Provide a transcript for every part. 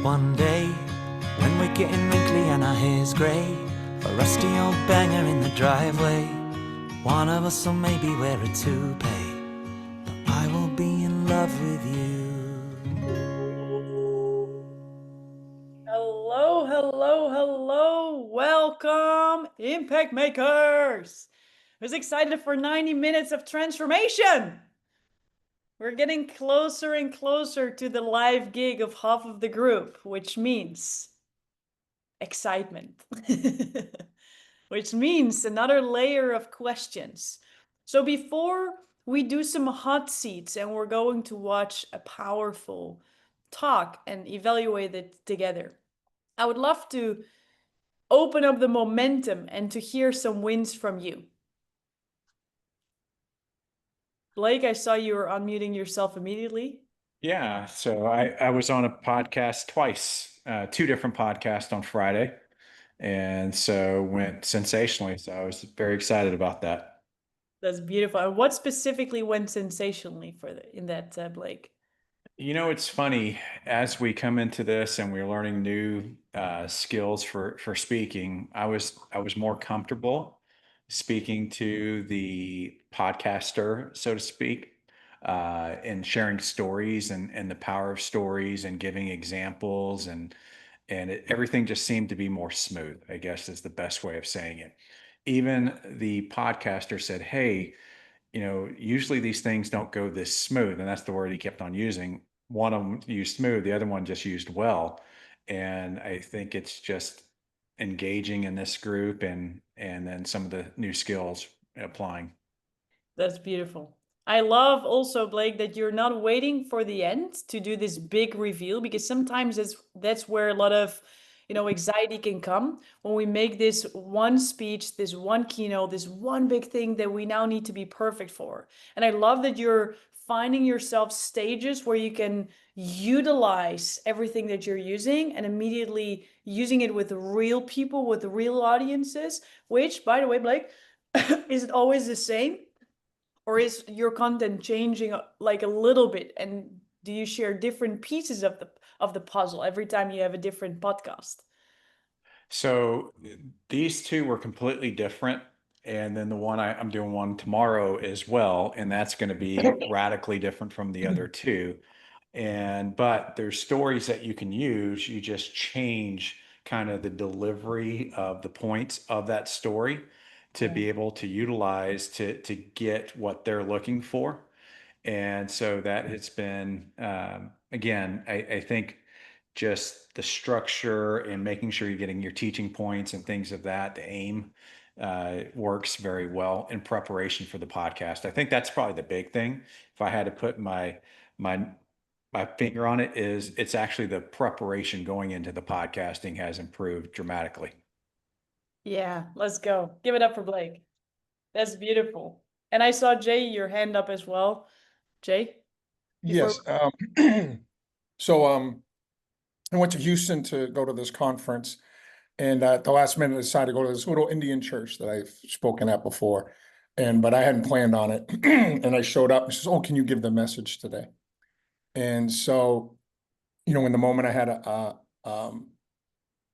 One day, when we're getting wrinkly and our hair's grey, a rusty old banger in the driveway, one of us will maybe wear a toupee, but I will be in love with you. Hello, hello, hello. Welcome, Impact Makers. Who's excited for 90 minutes of transformation? We're getting closer and closer to the live gig of half of the group, which means excitement, which means another layer of questions. So before we do some hot seats and we're going to watch a powerful talk and evaluate it together, I would love to open up the momentum and to hear some wins from you. Blake, I saw you were unmuting yourself immediately. Yeah, so I was on a podcast twice, two different podcasts on Friday, and so went sensationally. So I was very excited about that. That's beautiful. And what specifically went sensationally in that, Blake? It's funny as we come into this and we're learning new skills for speaking. I was more comfortable speaking to the podcaster, so to speak, and sharing stories and the power of stories and giving examples and everything just seemed to be more smooth, I guess is the best way of saying it. Even the podcaster said, "Hey, usually these things don't go this smooth." And that's the word he kept on using. One of them used smooth, the other one just used well. And I think it's just engaging in this group and then some of the new skills applying. That's beautiful. I love also, Blake, that you're not waiting for the end to do this big reveal, because sometimes that's where a lot of, anxiety can come when we make this one speech, this one keynote, this one big thing that we now need to be perfect for. And I love that you're finding yourself stages where you can utilize everything that you're using and immediately using it with real people, with real audiences, which, by the way, Blake, is it always the same? Or is your content changing like a little bit? And do you share different pieces of the puzzle every time you have a different podcast? So these two were completely different. And then the one I'm doing one tomorrow as well. And that's going to be radically different from the other two. But there's stories that you can use. You just change kind of the delivery of the points of that story to Yeah. be able to utilize to get what they're looking for. And so that has been, again, I think just the structure and making sure you're getting your teaching points and things of that, the aim works very well in preparation for the podcast. I think that's probably the big thing. If I had to put my my finger on it, is it's actually the preparation going into the podcasting has improved dramatically. Yeah, let's go. Give it up for Blake. That's beautiful. And I saw Jay, your hand up as well. Jay, before. Yes. So I went to Houston to go to this conference, and at the last minute, I decided to go to this little Indian church that I've spoken at before, but I hadn't planned on it. And I showed up and she says, "Oh, can you give the message today?" And so, in the moment I had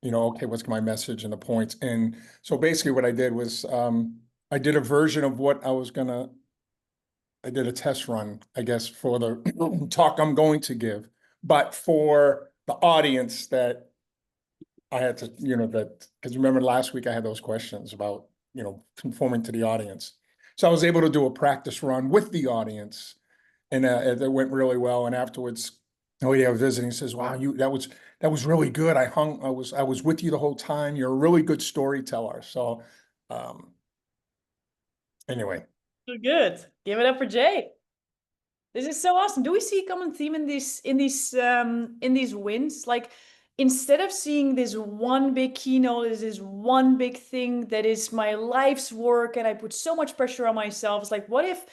okay, what's my message and the points? And so basically, what I did was I did a version of what I did a test run, I guess, for the talk I'm going to give, but for the audience that I had to, because remember last week I had those questions about, conforming to the audience. So I was able to do a practice run with the audience, and it went really well. And afterwards, the lady I was visiting says, "Wow, that was really good. I was with you the whole time. You're a really good storyteller." So, um, anyway. Good. Give it up for Jay. This is so awesome. Do we see a common theme in these wins? Like, instead of seeing this one big keynote as this one big thing that is my life's work and I put so much pressure on myself, it's like, what if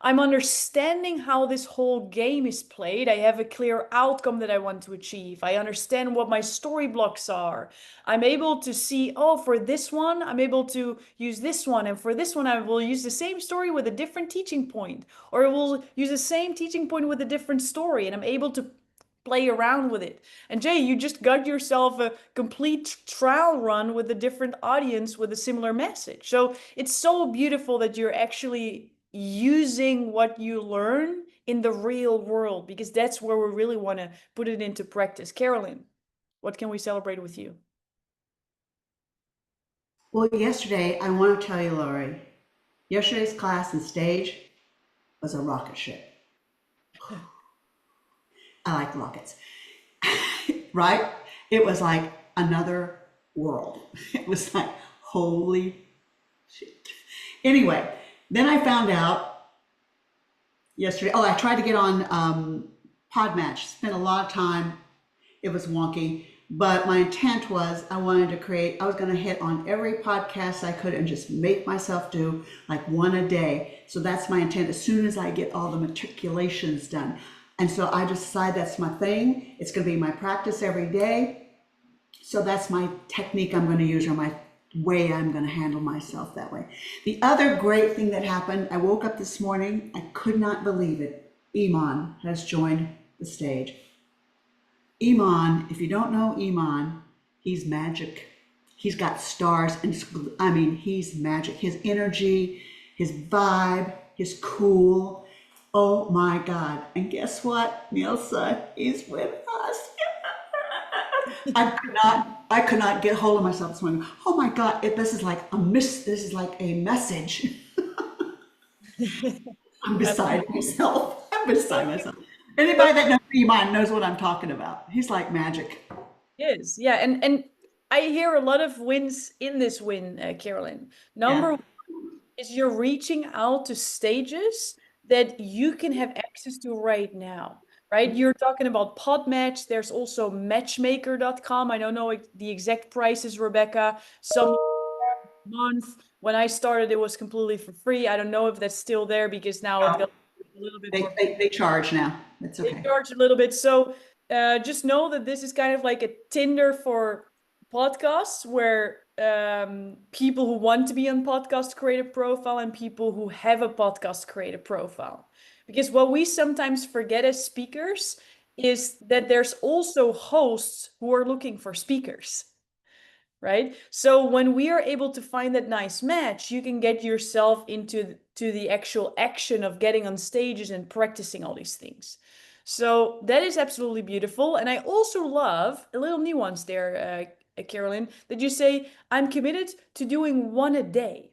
I'm understanding how this whole game is played? I have a clear outcome that I want to achieve. I understand what my story blocks are. I'm able to see, oh, for this one, I'm able to use this one. And for this one, I will use the same story with a different teaching point, or I will use the same teaching point with a different story. And I'm able to play around with it. And Jay, you just got yourself a complete trial run with a different audience with a similar message. So it's so beautiful that you're actually using what you learn in the real world, because that's where we really want to put it into practice. Carolyn, what can we celebrate with you? Well, yesterday, I want to tell you, Lori, yesterday's class and stage was a rocket ship. I like rockets, right? It was like another world. It was like, holy shit. Anyway, then I found out yesterday, I tried to get on Podmatch, spent a lot of time. It was wonky, but my intent was I was going to hit on every podcast I could and just make myself do like one a day. So that's my intent as soon as I get all the matriculations done. And so I just decided that's my thing. It's going to be my practice every day. So that's my technique I'm going to use, or my way I'm going to handle myself that way. The other great thing that happened, I woke up this morning, I could not believe it. Iman has joined the stage. Iman, if you don't know Iman, he's magic. He's got stars, and I mean, he's magic. His energy, his vibe, his cool. Oh my God. And guess what, Nilsa? He's with us. I could not get hold of myself this morning. Oh my God, this is like a message. I'm beside myself. I'm beside myself. Anybody that knows Iman knows what I'm talking about. He's like magic. Yes, yeah, and I hear a lot of wins in this win, Carolyn. Number one is you're reaching out to stages that you can have access to right now, right? You're talking about Podmatch. There's also matchmaker.com. I don't know the exact prices, Rebecca. Some month. When I started, it was completely for free. I don't know if that's still there, because now it got a little bit more. They charge now. That's okay. They charge a little bit. So just know that this is kind of like a Tinder for podcasts, where people who want to be on podcast create a profile, and people who have a podcast create a profile. Because what we sometimes forget as speakers is that there's also hosts who are looking for speakers. Right? So when we are able to find that nice match, you can get yourself into the actual action of getting on stages and practicing all these things. So that is absolutely beautiful. And I also love a little nuance there, Carolyn, that you say, I'm committed to doing one a day.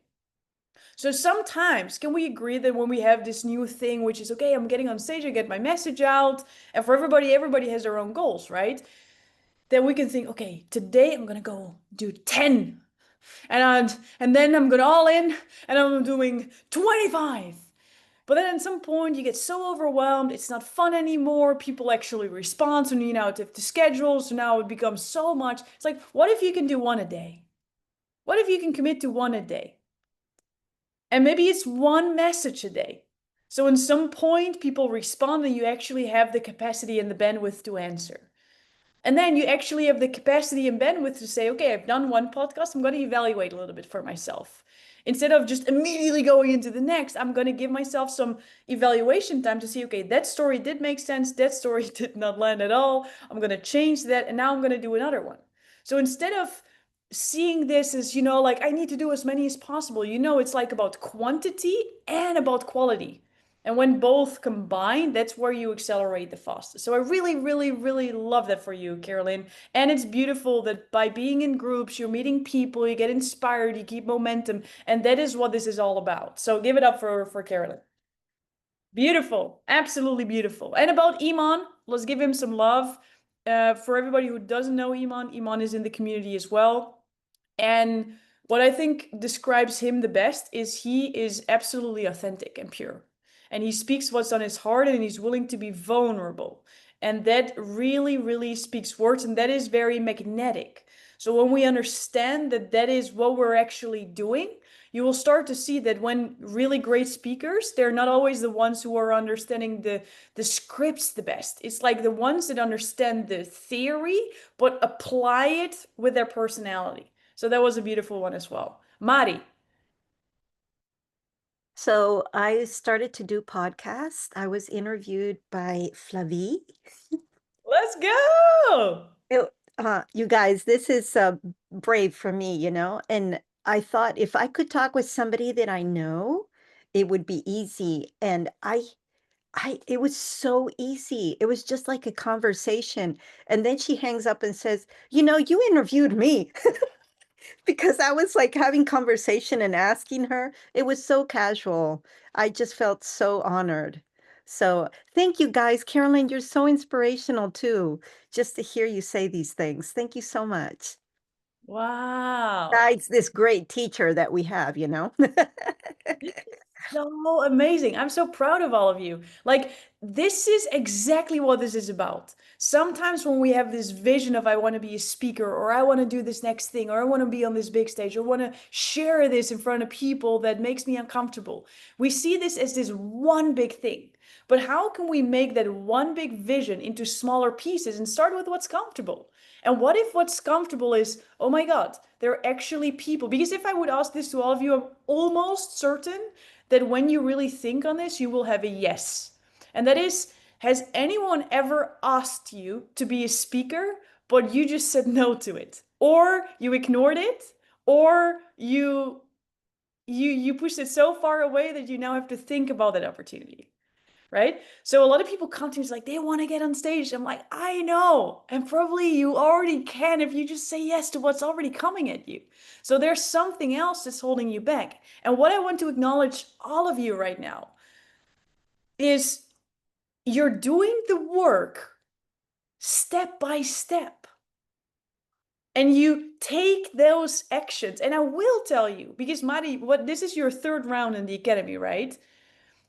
So sometimes, can we agree that when we have this new thing, which is, okay, I'm getting on stage, I get my message out, and for everybody has their own goals, right? Then we can think, okay, today I'm gonna go do 10, and then I'm going all in, and I'm doing 25. But then at some point you get so overwhelmed, it's not fun anymore. People actually respond, so you now have to schedule, so now it becomes so much. It's like, what if you can do one a day? What if you can commit to one a day? And maybe it's one message a day. So in some point people respond, and you actually have the capacity and the bandwidth to answer. And then you actually have the capacity and bandwidth to say, okay, I've done one podcast, I'm going to evaluate a little bit for myself. Instead of just immediately going into the next, I'm going to give myself some evaluation time to see, okay, that story did make sense, that story did not land at all, I'm going to change that, and now I'm going to do another one. So instead of seeing this as, like, I need to do as many as possible, it's like about quantity and about quality. And when both combine, that's where you accelerate the fastest. So I really, really, really love that for you, Carolyn. And it's beautiful that by being in groups, you're meeting people, you get inspired, you keep momentum. And that is what this is all about. So give it up for Carolyn. Beautiful. Absolutely beautiful. And about Iman, let's give him some love. For everybody who doesn't know Iman, Iman is in the community as well. And what I think describes him the best is he is absolutely authentic and pure. And he speaks what's on his heart, and he's willing to be vulnerable. And that really, really speaks words, and that is very magnetic. So when we understand that that is what we're actually doing, you will start to see that when really great speakers, they're not always the ones who are understanding the scripts the best. It's like the ones that understand the theory, but apply it with their personality. So that was a beautiful one as well. Mari. So I started to do podcasts. I was interviewed by Flavie. Let's go. You guys, this is brave for me, you know, and I thought if I could talk with somebody that I know, it would be easy. And it was so easy. It was just like a conversation. And then she hangs up and says, you know, you interviewed me. Because I was like having conversation and asking her. It was so casual. I just felt so honored. So thank you guys. Carolyn, you're so inspirational too, just to hear you say these things. Thank you so much. Wow. Besides this great teacher that we have, you know? So amazing. I'm so proud of all of you. Like, this is exactly what this is about. Sometimes when we have this vision of I want to be a speaker, or I want to do this next thing, or I want to be on this big stage, or want to share this in front of people that makes me uncomfortable, we see this as this one big thing. But how can we make that one big vision into smaller pieces and start with what's comfortable? And what if what's comfortable is, oh my God, there are actually people? Because if I would ask this to all of you, I'm almost certain that when you really think on this, you will have a yes. And that is, has anyone ever asked you to be a speaker, but you just said no to it? Or you ignored it, or you pushed it so far away that you now have to think about that opportunity, right? So a lot of people come to me, it's like they want to get on stage. I'm like, I know, and probably you already can if you just say yes to what's already coming at you. So there's something else that's holding you back. And what I want to acknowledge all of you right now is you're doing the work step by step. And you take those actions. And I will tell you, because Mari, this is your third round in the academy, right?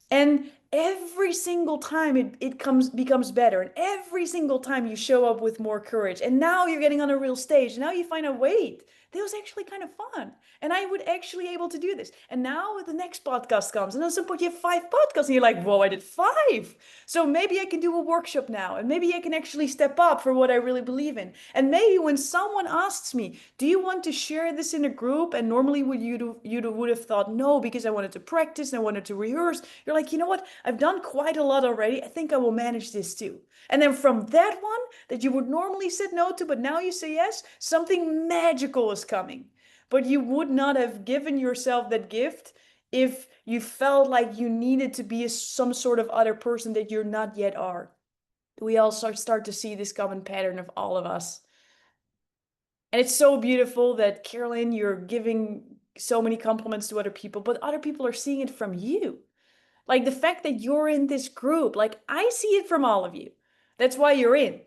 And every single time it becomes better. And every single time you show up with more courage. And now you're getting on a real stage. And now you find out, wait, that was actually kind of fun. And I would actually able to do this. And now the next podcast comes. And at some point you have 5 podcasts. And you're like, whoa, I did 5. So maybe I can do a workshop now. And maybe I can actually step up for what I really believe in. And maybe when someone asks me, do you want to share this in a group? And normally you would have thought no, because I wanted to practice and I wanted to rehearse. You're like, you know what? I've done quite a lot already. I think I will manage this too. And then from that one that you would normally say no to, but now you say yes, something magical is coming. But you would not have given yourself that gift if you felt like you needed to be some sort of other person that you're not yet are. We all start to see this common pattern of all of us. And it's so beautiful that, Carolyn, you're giving so many compliments to other people, but other people are seeing it from you. Like the fact that you're in this group, like I see it from all of you. That's why you're in.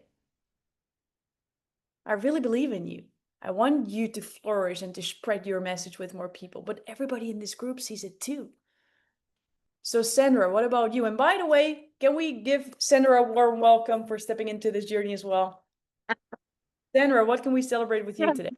I really believe in you. I want you to flourish and to spread your message with more people, but everybody in this group sees it too. So Sandra, what about you? And by the way, can we give Sandra a warm welcome for stepping into this journey as well? Sandra, what can we celebrate with you today?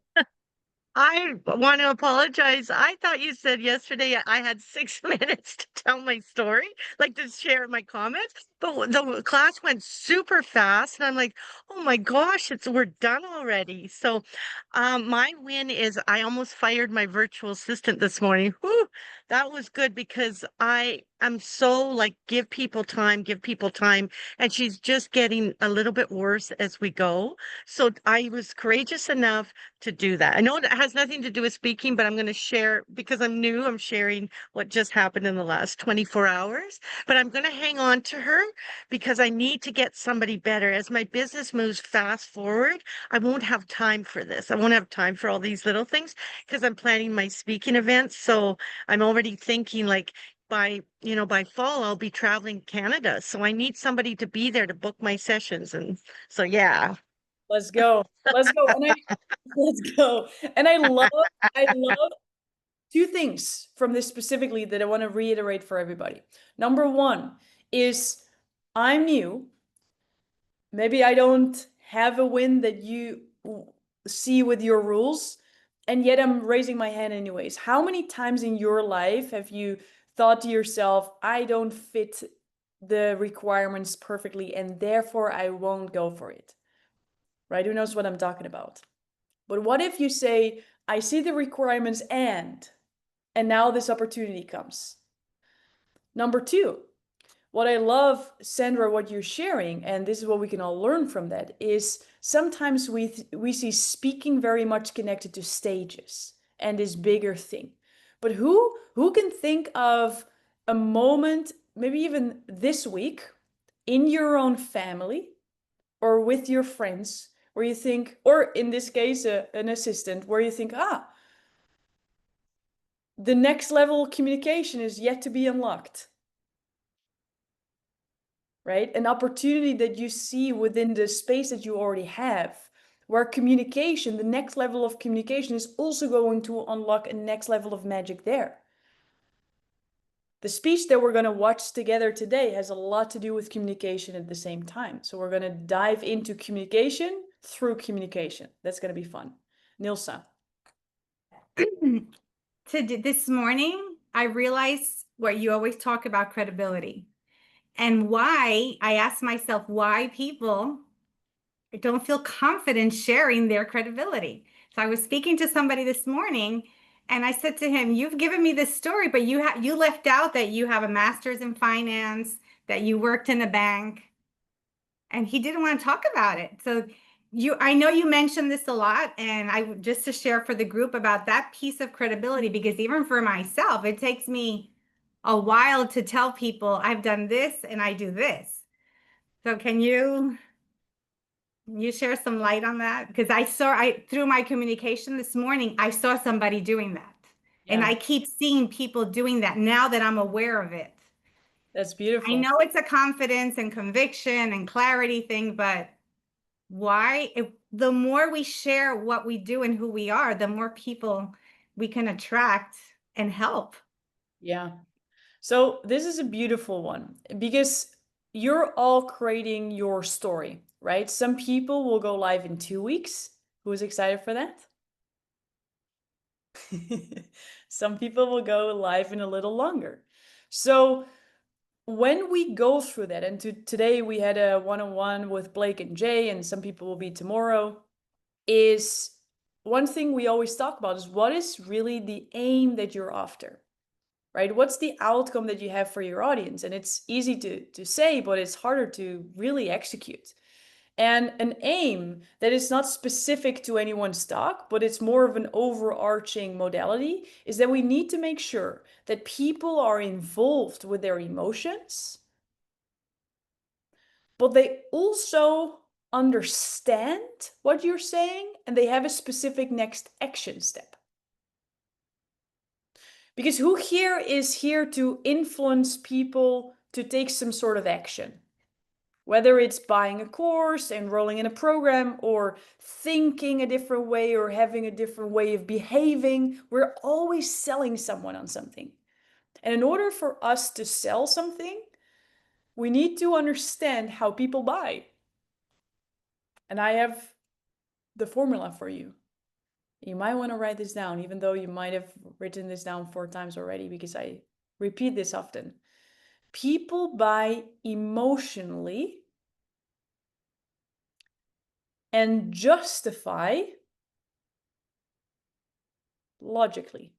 I want to apologize. I thought you said yesterday I had 6 minutes to tell my story, like to share my comments. But the class went super fast, and I'm like, "Oh my gosh, we're done already." So, my win is I almost fired my virtual assistant this morning. Whew, that was good because I am so like give people time, and she's just getting a little bit worse as we go. So I was courageous enough to do that. I know it has nothing to do with speaking, but I'm going to share because I'm new. I'm sharing what just happened in the last 24 hours, but I'm going to hang on to her because I need to get somebody better. As my business moves fast forward, I won't have time for this. I won't have time for all these little things because I'm planning my speaking events. So I'm already thinking like, by fall I'll be traveling Canada, so I need somebody to be there to book my sessions. And so yeah. Let's go. Let's go. Let's go. And I love 2 things from this specifically that I want to reiterate for everybody. Number 1 is I'm new. Maybe I don't have a win that you see with your rules, and yet I'm raising my hand anyways. How many times in your life have you thought to yourself, I don't fit the requirements perfectly, and therefore I won't go for it? Right? Who knows what I'm talking about? But what if you say, I see the requirements and now this opportunity comes? Number 2, what I love, Sandra, what you're sharing, and this is what we can all learn from that, is sometimes we see speaking very much connected to stages and this bigger thing. But who can think of a moment, maybe even this week, in your own family or with your friends, where you think, or in this case, an assistant, where you think, the next level of communication is yet to be unlocked, right? An opportunity that you see within the space that you already have, where communication, the next level of communication, is also going to unlock a next level of magic there. The speech that we're going to watch together today has a lot to do with communication at the same time. So we're going to dive into communication through communication. That's going to be fun. Nilsa. This morning, I realized what you always talk about, credibility, and why I asked myself why people don't feel confident sharing their credibility. So I was speaking to somebody this morning and I said to him, you've given me this story, but you left out that you have a master's in finance, that you worked in a bank, and he didn't want to talk about it. So I know you mentioned this a lot, and I just to share for the group about that piece of credibility, because even for myself, it takes me a while to tell people I've done this and I do this. So can you share some light on that? Because through my communication this morning, I saw somebody doing that. Yeah. And I keep seeing people doing that now that I'm aware of it. That's beautiful. I know it's a confidence and conviction and clarity thing, but the more we share what we do and who we are, the more people we can attract and help. Yeah. So this is a beautiful one because you're all creating your story, right? Some people will go live in 2 weeks. Who's excited for that? Some people will go live in a little longer. So when we go through that, and today we had a one-on-one with Blake and Jay, and some people will be tomorrow, is one thing we always talk about is what is really the aim that you're after, right? What's the outcome that you have for your audience? And it's easy to say, but it's harder to really execute. And an aim that is not specific to anyone's stock, but it's more of an overarching modality, is that we need to make sure that people are involved with their emotions, but they also understand what you're saying and they have a specific next action step. Because who here is here to influence people to take some sort of action? Whether it's buying a course, enrolling in a program, or thinking a different way, or having a different way of behaving, we're always selling someone on something. And in order for us to sell something, we need to understand how people buy. And I have the formula for you. You might want to write this down, even though you might have written this down 4 times already, because I repeat this often. People buy emotionally and justify logically.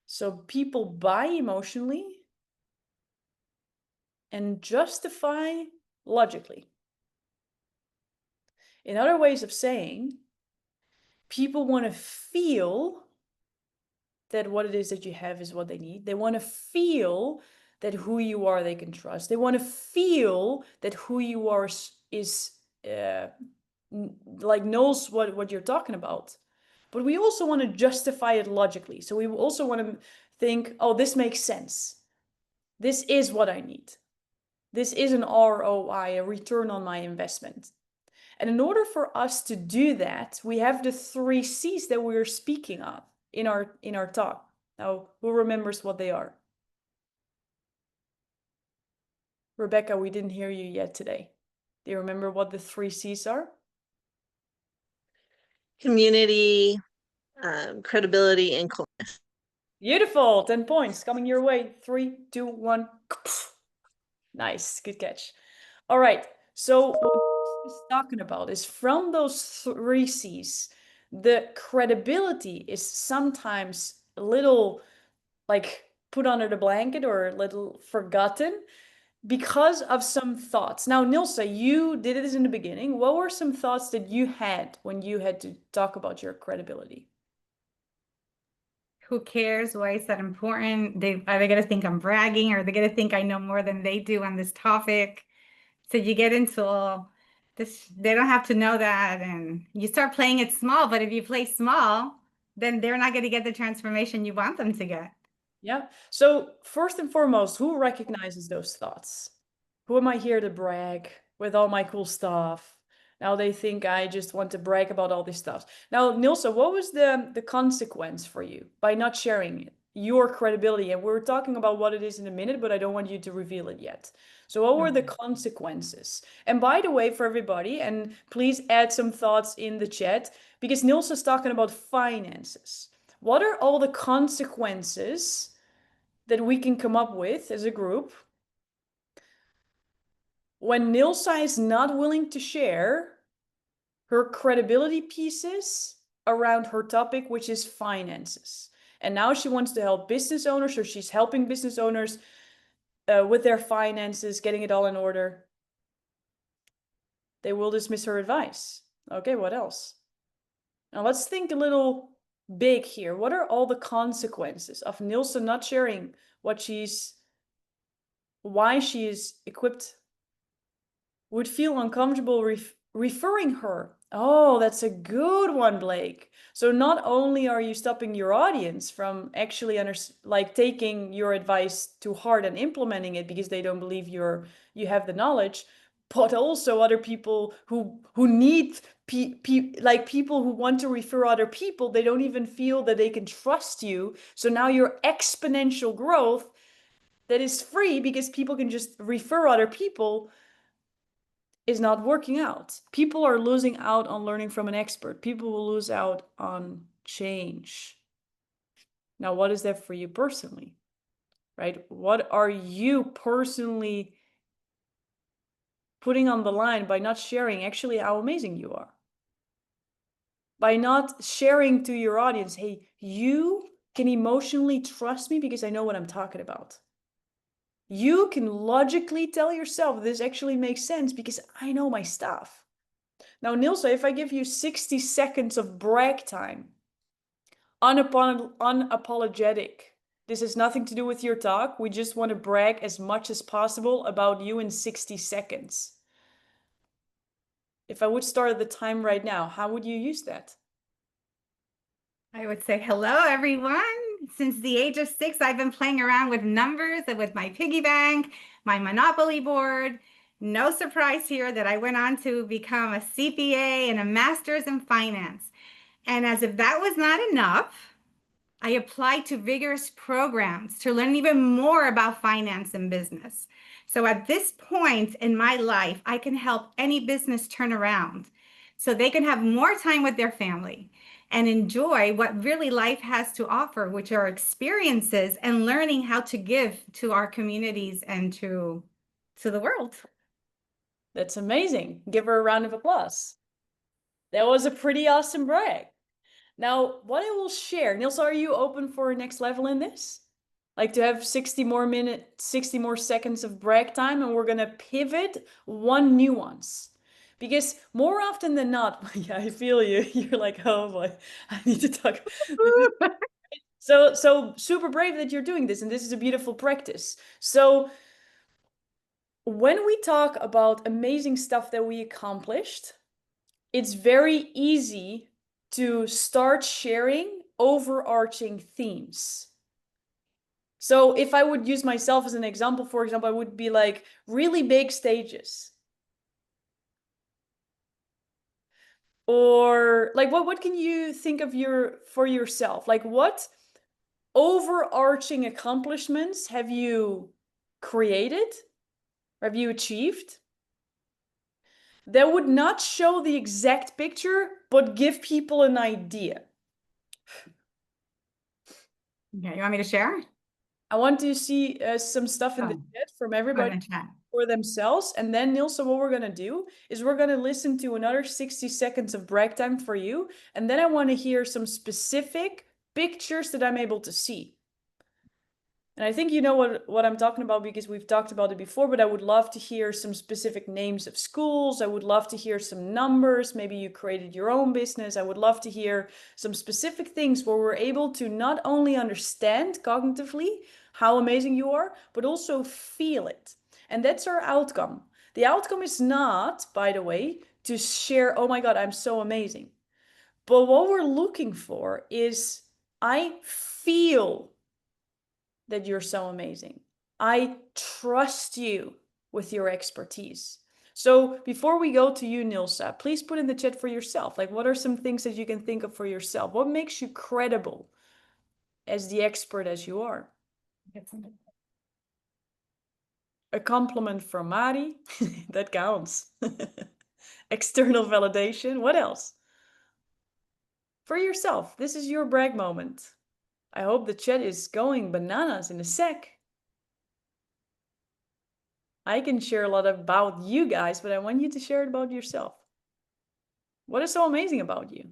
So people buy emotionally and justify logically. In other ways of saying, people want to feel that what it is that you have is what they need. They want to feel that who you are they can trust. They want to feel that who you are is like knows what you're talking about. But we also want to justify it logically. So we also want to think, oh, this makes sense. This is what I need. This is an ROI, a return on my investment. And in order for us to do that, we have the 3 C's that we're speaking of in our talk. Now, who remembers what they are? Rebecca, we didn't hear you yet today. Do you remember what the 3 C's are? Community, credibility, and coolness. Beautiful. 10 points coming your way. 3, 2, 1. Nice. Good catch. All right. So what Chris is talking about is from those 3 C's, the credibility is sometimes a little like put under the blanket or a little forgotten because of some thoughts. Now, Nilsa, you did this in the beginning. What were some thoughts that you had when you had to talk about your credibility? Who cares? Why is that important? Are they going to think I'm bragging? Or are they going to think I know more than they do on this topic? So you get into all this, they don't have to know that. And you start playing it small. But if you play small, then they're not going to get the transformation you want them to get. Yeah. So first and foremost, who recognizes those thoughts? Who am I here to brag with all my cool stuff? Now they think I just want to brag about all this stuff. Now, Nilsa, what was the consequence for you by not sharing it? Your credibility. And we're talking about what it is in a minute, but I don't want you to reveal it yet. So what were the consequences? And by the way, for everybody, and please add some thoughts in the chat, because Nilsa's talking about finances. What are all the consequences that we can come up with as a group when Nilsa is not willing to share her credibility pieces around her topic, which is finances? And now she wants to help business owners, or she's helping business owners with their finances, getting it all in order. They will dismiss her advice. Okay, what else? Now let's think a little big here. What are all the consequences of Nilsa not sharing why she is equipped, would feel uncomfortable referring her? Oh, that's a good one, Blake. So not only are you stopping your audience from actually taking your advice to heart and implementing it because they don't believe you have the knowledge, but also other people who need people who want to refer other people, they don't even feel that they can trust you. So now your exponential growth that is free because people can just refer other people is not working out. People are losing out on learning from an expert. People will lose out on change. Now, what is that for you personally, right? What are you personally putting on the line by not sharing actually how amazing you are? By not sharing to your audience, hey, you can emotionally trust me because I know what I'm talking about. You can logically tell yourself this actually makes sense because I know my stuff. Now, Nilsa, if I give you 60 seconds of brag time, unapologetic, this has nothing to do with your talk. We just want to brag as much as possible about you in 60 seconds. If I would start the time right now, how would you use that? I would say, hello, everyone. Since the age of 6, I've been playing around with numbers and with my piggy bank, my Monopoly board. No surprise here that I went on to become a CPA and a master's in finance. And as if that was not enough, I applied to vigorous programs to learn even more about finance and business. So at this point in my life, I can help any business turn around so they can have more time with their family and enjoy what really life has to offer, which are experiences and learning how to give to our communities and to the world. That's amazing. Give her a round of applause. That was a pretty awesome brag. Now, what I will share, Nils, are you open for a next level in this? Like to have 60 more seconds of brag time, and we're gonna pivot one nuance. Because more often than not, yeah, I feel you. You're like, oh boy, I need to talk. So super brave that you're doing this, and this is a beautiful practice. So when we talk about amazing stuff that we accomplished, it's very easy to start sharing overarching themes. So if I would use myself as an example, for example, I would be like really big stages. Or like what can you think of for yourself? Like what overarching accomplishments have you created? Have you achieved? That would not show the exact picture, but give people an idea. Okay, you want me to share? I want to see some stuff in the chat from everybody for themselves. And then, Nilsa, what we're going to do is we're going to listen to another 60 seconds of brag time for you. And then I want to hear some specific pictures that I'm able to see. And I think you know what I'm talking about because we've talked about it before, but I would love to hear some specific names of schools. I would love to hear some numbers. Maybe you created your own business. I would love to hear some specific things where we're able to not only understand cognitively how amazing you are, but also feel it. And that's our outcome. The outcome is not, by the way, to share, oh my God, I'm so amazing. But what we're looking for is, I feel that you're so amazing. I trust you with your expertise. So before we go to you, Nilsa, please put in the chat for yourself. Like, what are some things that you can think of for yourself? What makes you credible as the expert as you are? A compliment from Mari, that counts. External validation, what else? For yourself, this is your brag moment. I hope the chat is going bananas in a sec. I can share a lot about you guys, but I want you to share it about yourself. What is so amazing about you?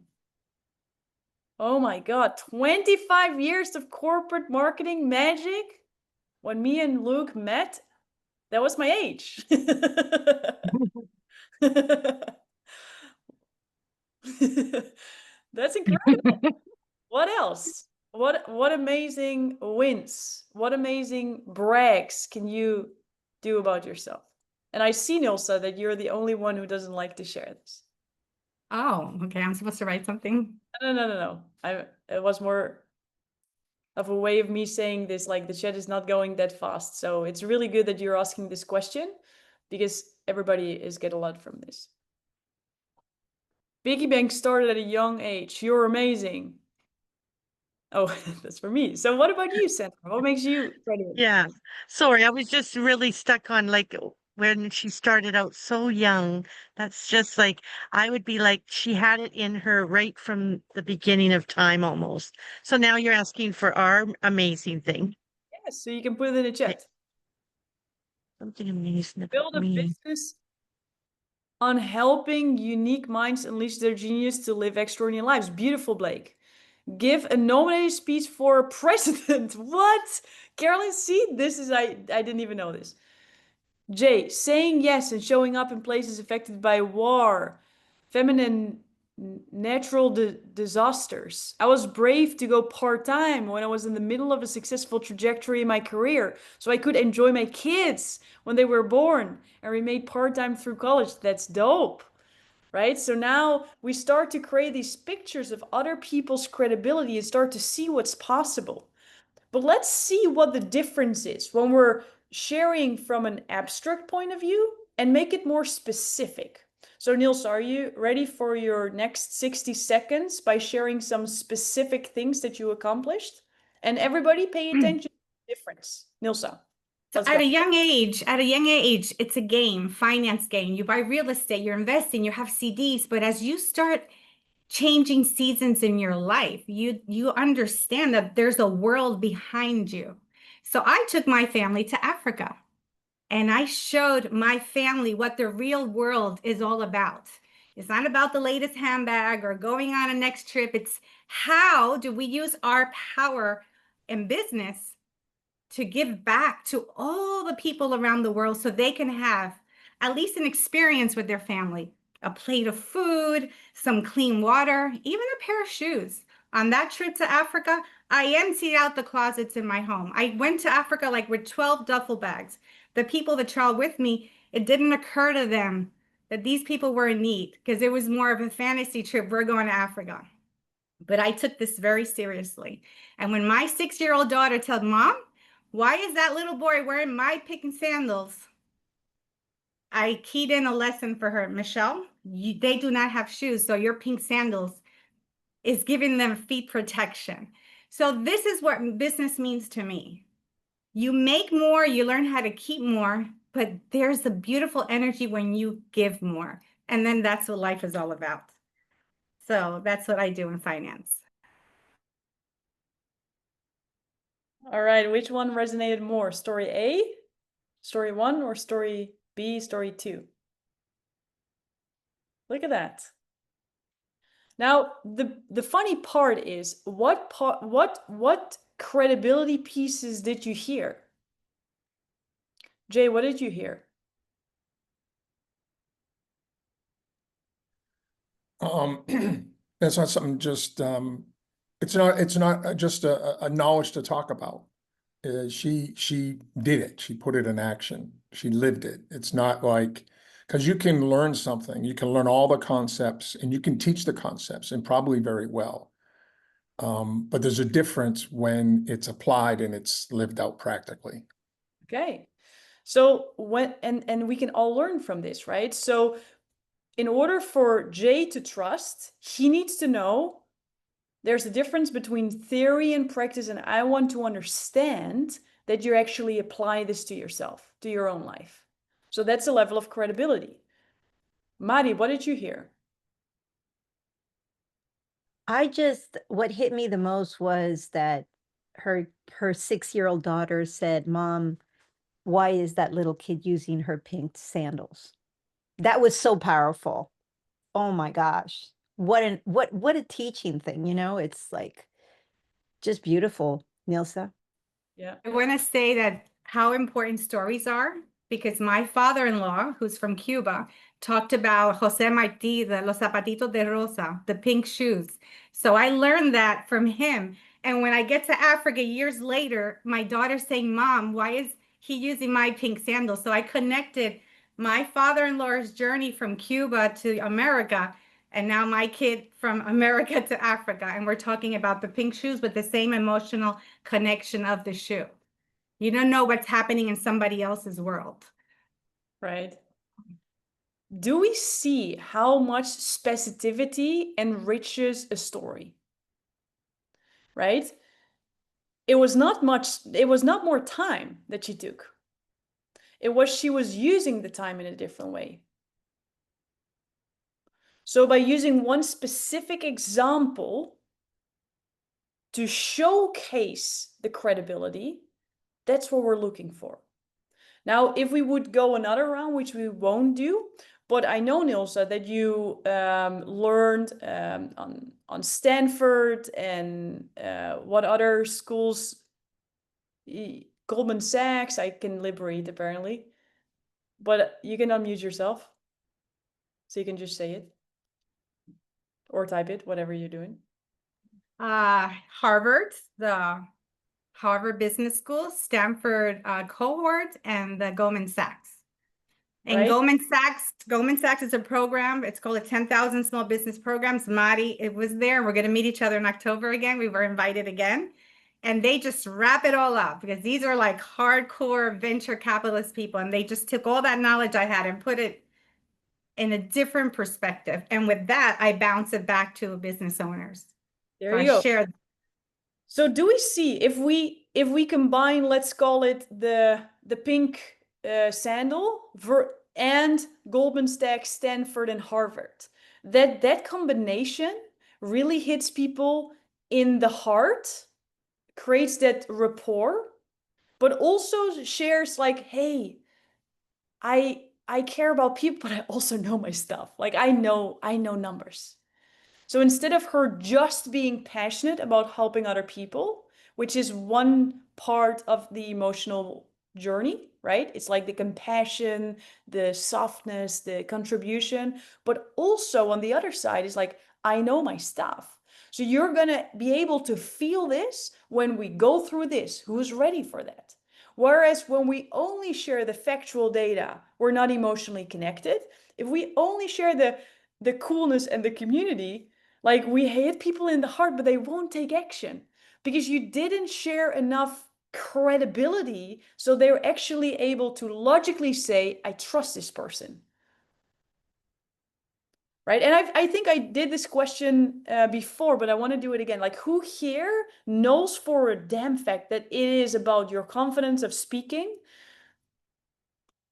Oh my God, 25 years of corporate marketing magic? When me and Luke met, that was my age. That's incredible. What else? What amazing wins? What amazing brags can you do about yourself? And I see, Nilsa, that you're the only one who doesn't like to share this. Oh, okay. I'm supposed to write something. No. It was more of a way of me saying this, like the chat is not going that fast. So it's really good that you're asking this question because everybody is getting a lot from this. Piggy bank started at a young age. You're amazing. Oh, that's for me. So what about you, Sandra? What makes you credible? Yeah. Sorry, I was just really stuck on like when she started out so young. That's just like, I would be like, she had it in her right from the beginning of time almost. So now you're asking for our amazing thing. Yes, so you can put it in the chat. Something amazing about Build a me. business on helping unique minds unleash their genius to live extraordinary lives. Beautiful, Blake. Give a nominated speech for president. What? Carolyn, see, this is, I didn't even know this. J, saying yes and showing up in places affected by war, feminine, natural disasters. I was brave to go part-time when I was in the middle of a successful trajectory in my career, so I could enjoy my kids when they were born and remain part-time through college. That's dope, right? So now we start to create these pictures of other people's credibility and start to see what's possible. But let's see what the difference is when we're sharing from an abstract point of view and make it more specific. So Niels, are you ready for your next 60 seconds by sharing some specific things that you accomplished? And everybody pay attention to the difference. Nilsa. So at a young age, it's a game, finance game. You buy real estate, you're investing, you have CDs, but as you start changing seasons in your life, you understand that there's a world behind you. So I took my family to Africa and I showed my family what the real world is all about. It's not about the latest handbag or going on a next trip. It's how do we use our power in business to give back to all the people around the world so they can have at least an experience with their family, a plate of food, some clean water, even a pair of shoes. On that trip to Africa, I emptied out the closets in my home. I went to Africa like with 12 duffel bags. The people that traveled with me, it didn't occur to them that these people were in need because it was more of a fantasy trip. We're going to Africa. But I took this very seriously. And when my 6-year-old daughter told Mom, why is that little boy wearing my pink sandals? I keyed in a lesson for her. Michelle, they do not have shoes, so your pink sandals is giving them feet protection. So this is what business means to me. You make more, you learn how to keep more, but there's a beautiful energy when you give more. And then that's what life is all about. So that's what I do in finance. All right, which one resonated more? Story A, story 1, or story B, story 2? Look at that. Now, the funny part is what credibility pieces did you hear? Jay, what did you hear? That's not something just, it's not just a knowledge to talk about. She did it. She put it in action. She lived it. It's not like, because you can learn something, you can learn all the concepts and you can teach the concepts and probably very well. But there's a difference when it's applied and it's lived out practically. Okay. So and we can all learn from this, right? So in order for Jay to trust, he needs to know there's a difference between theory and practice, and I want to understand that you actually apply this to yourself, to your own life. So that's a level of credibility. Mari, what did you hear? What hit me the most was that her 6-year-old daughter said, "Mom, why is that little kid using her pink sandals?" That was so powerful. Oh my gosh. What a teaching thing, you know? It's like just beautiful, Nilsa. Yeah. I want to say that how important stories are, because my father-in-law, who's from Cuba, talked about Jose Martí, los zapatitos de rosa, the pink shoes. So I learned that from him. And when I get to Africa years later, my daughter's saying, "Mom, why is he using my pink sandals?" So I connected my father-in-law's journey from Cuba to America, and now my kid from America to Africa. And we're talking about the pink shoes with the same emotional connection of the shoe. You don't know what's happening in somebody else's world. Right. Do we see how much specificity enriches a story? Right? It was not more time that she took. It was she was using the time in a different way. So by using one specific example to showcase the credibility, that's what we're looking for. Now, if we would go another round, which we won't do, but I know, Nilsa, that you learned on Stanford and what other schools, Goldman Sachs, I can liberate apparently, but you can unmute yourself. So you can just say it or type it, whatever you're doing. Harvard, the Harvard Business School, Stanford cohort, and the Goldman Sachs. And Right? Goldman Sachs is a program. It's called a 10,000 Small Business Programs. Mari, it was there. We're going to meet each other in October again. We were invited again. And they just wrap it all up because these are like hardcore venture capitalist people. And they just took all that knowledge I had and put it in a different perspective. And with that, I bounce it back to business owners. There So you I go. share. So do we see if we combine, let's call it the pink sandal and Goldman Sachs, Stanford, and Harvard, that combination really hits people in the heart, creates that rapport, but also shares like, hey, I care about people, but I also know my stuff. Like I know numbers. So instead of her just being passionate about helping other people, which is one part of the emotional journey, right? It's like the compassion, the softness, the contribution, but also on the other side is like, I know my stuff. So you're going to be able to feel this when we go through this. Who's ready for that? Whereas when we only share the factual data, we're not emotionally connected. If we only share the coolness and the community, like we hit people in the heart, but they won't take action because you didn't share enough credibility. So they're actually able to logically say, I trust this person. Right. And I think I did this question before, but I want to do it again. Like, who here knows for a damn fact that it is about your confidence of speaking?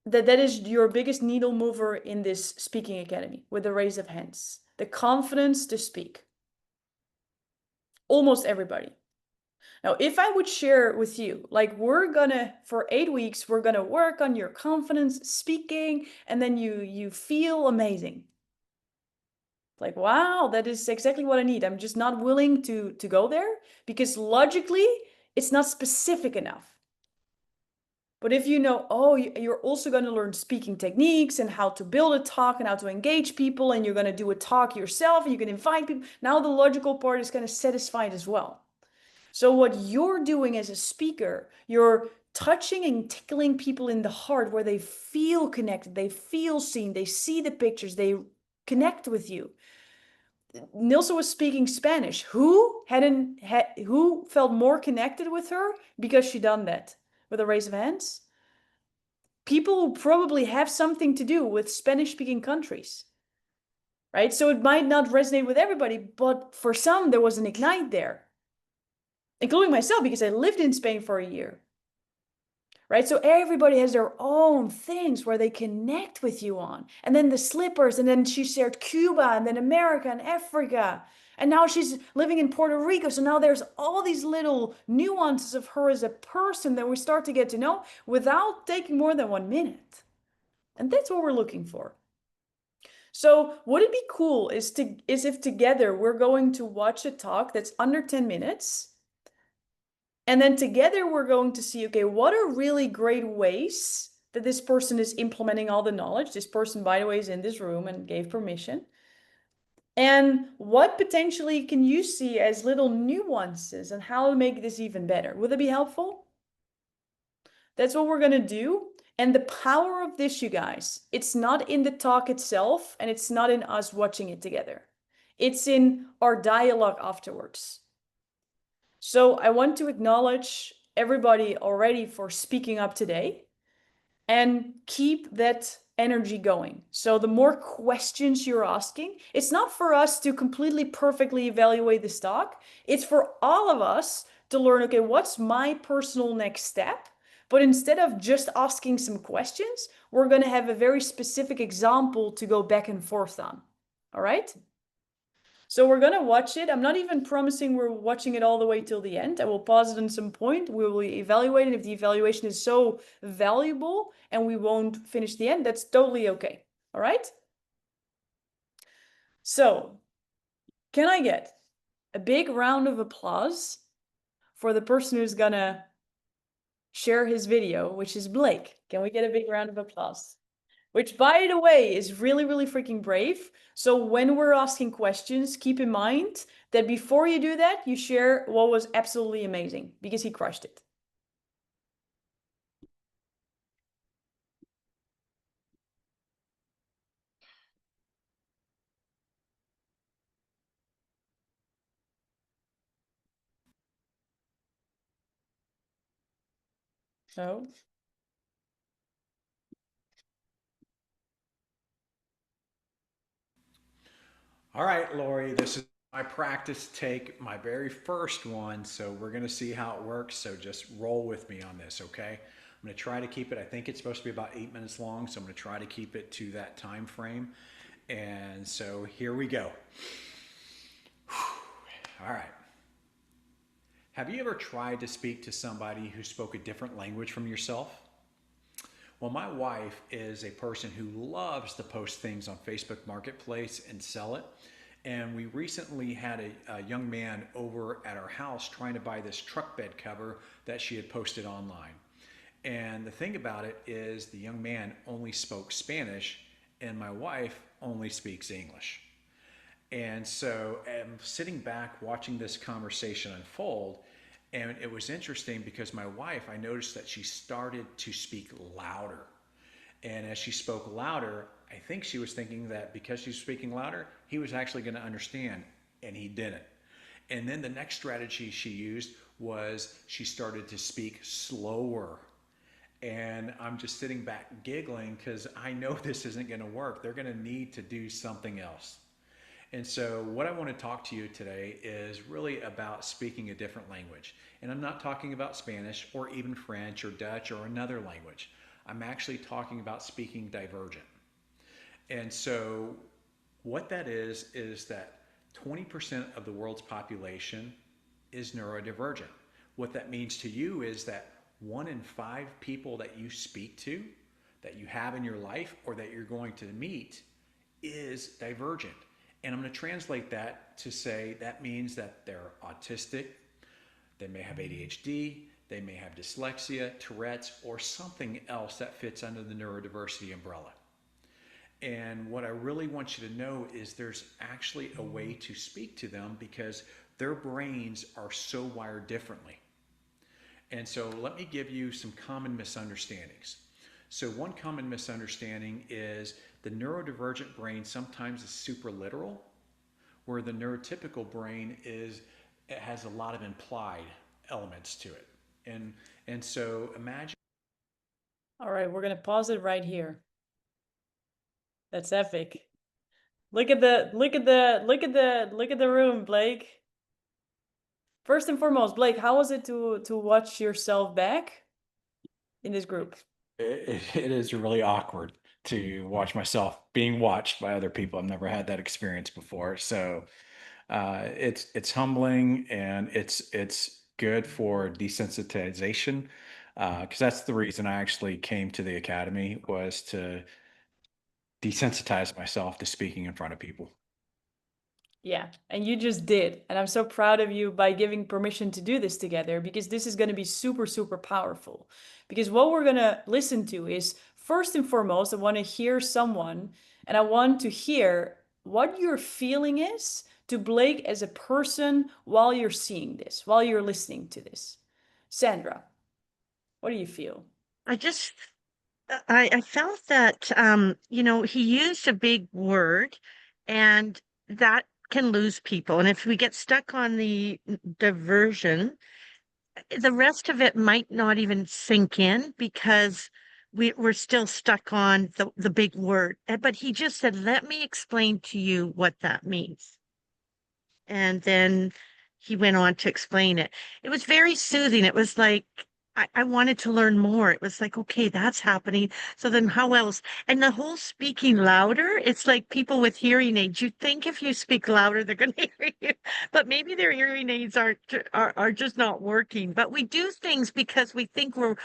That is your biggest needle mover in this speaking academy with the raise of hands, the confidence to speak. Almost everybody. Now, if I would share with you, like for 8 weeks, we're gonna work on your confidence speaking, and then you feel amazing. Like, wow, that is exactly what I need. I'm just not willing to go there because logically, It's not specific enough. But if you know, oh, you're also going to learn speaking techniques and how to build a talk and how to engage people, and you're going to do a talk yourself and you can invite people. Now the logical part is kind of satisfied as well. So what you're doing as a speaker, you're touching and tickling people in the heart where they feel connected, they feel seen, they see the pictures, they connect with you. Nilsa was speaking Spanish. Who felt more connected with her because she done that? With a raise of hands? People who probably have something to do with Spanish-speaking countries, right? So it might not resonate with everybody, but for some, there was an ignite there, including myself, because I lived in Spain for a year, right? So everybody has their own things where they connect with you on. And then the slippers, and then she shared Cuba, and then America and Africa. And now she's living in Puerto Rico. So now there's all these little nuances of her as a person that we start to get to know without taking more than 1 minute. And that's what we're looking for. So would it be cool is if together we're going to watch a talk that's under 10 minutes, and then together we're going to see, okay, what are really great ways that this person is implementing all the knowledge? This person, by the way, is in this room and gave permission. And what potentially can you see as little nuances and how to make this even better? Would that be helpful? That's what we're going to do. And the power of this, you guys, it's not in the talk itself, and it's not in us watching it together. It's in our dialogue afterwards. So I want to acknowledge everybody already for speaking up today and keep that energy going. So the more questions you're asking, it's not for us to completely perfectly evaluate the talk. It's for all of us to learn, okay, what's my personal next step? But instead of just asking some questions, we're going to have a very specific example to go back and forth on. All right? So we're going to watch it. I'm not even promising we're watching it all the way till the end. I will pause it at some point. We will evaluate it. If the evaluation is so valuable and we won't finish the end, that's totally okay. All right? So can I get a big round of applause for the person who's going to share his video, which is Blake? Can we get a big round of applause? Which, by the way, is really, really freaking brave. So when we're asking questions, keep in mind that before you do that, you share what was absolutely amazing, because he crushed it. So All right, Lori, this is my practice take, my very first one. So we're going to see how it works. So just roll with me on this, okay? I'm going to try to keep it, I think it's supposed to be about 8 minutes long. So I'm going to try to keep it to that time frame. And so here we go. All right. Have you ever tried to speak to somebody who spoke a different language from yourself? Well, my wife is a person who loves to post things on Facebook Marketplace and sell it. And we recently had a young man over at our house trying to buy this truck bed cover that she had posted online. And the thing about it is the young man only spoke Spanish and my wife only speaks English. And so I'm sitting back watching this conversation unfold. And it was interesting because my wife, I noticed that she started to speak louder. And as she spoke louder, I think she was thinking that because she was speaking louder, he was actually going to understand, and he didn't. And then the next strategy she used was she started to speak slower. And I'm just sitting back giggling because I know this isn't going to work. They're going to need to do something else. And so, what I want to talk to you today is really about speaking a different language. And I'm not talking about Spanish or even French or Dutch or another language. I'm actually talking about speaking divergent. And so, what that is that 20% of the world's population is neurodivergent. What that means to you is that 1 in 5 people that you speak to, that you have in your life, or that you're going to meet is divergent. And I'm going to translate that to say that means that they're autistic, They may have ADHD, they may have dyslexia, Tourette's, or something else that fits under the neurodiversity umbrella. And what I really want you to know is there's actually a way to speak to them because their brains are so wired differently. And so let me give you some common misunderstandings. So, one common misunderstanding is the neurodivergent brain sometimes is super literal, where the neurotypical brain it has a lot of implied elements to it. And so imagine. All right, we're gonna pause it right here. That's epic. Look at the room, Blake. First and foremost, Blake, how was it to watch yourself back in this group? It is really awkward to watch myself being watched by other people. I've never had that experience before. So it's humbling and it's good for desensitization because that's the reason I actually came to the academy was to desensitize myself to speaking in front of people. Yeah, and you just did. And I'm so proud of you by giving permission to do this together because this is going to be super, super powerful. Because what we're going to listen to is first and foremost, I want to hear someone and I want to hear what your feeling is to Blake as a person while you're seeing this, while you're listening to this. Sandra, what do you feel? I just I felt that he used a big word and that can lose people. And if we get stuck on the diversion, the rest of it might not even sink in because we're still stuck on the big word. But he just said, let me explain to you what that means. And then he went on to explain it. It was very soothing. It was like I wanted to learn more. It was like, okay, that's happening. So then how else? And the whole speaking louder, it's like people with hearing aids. You think if you speak louder, they're going to hear you, but maybe their hearing aids are just not working. But we do things because we think we're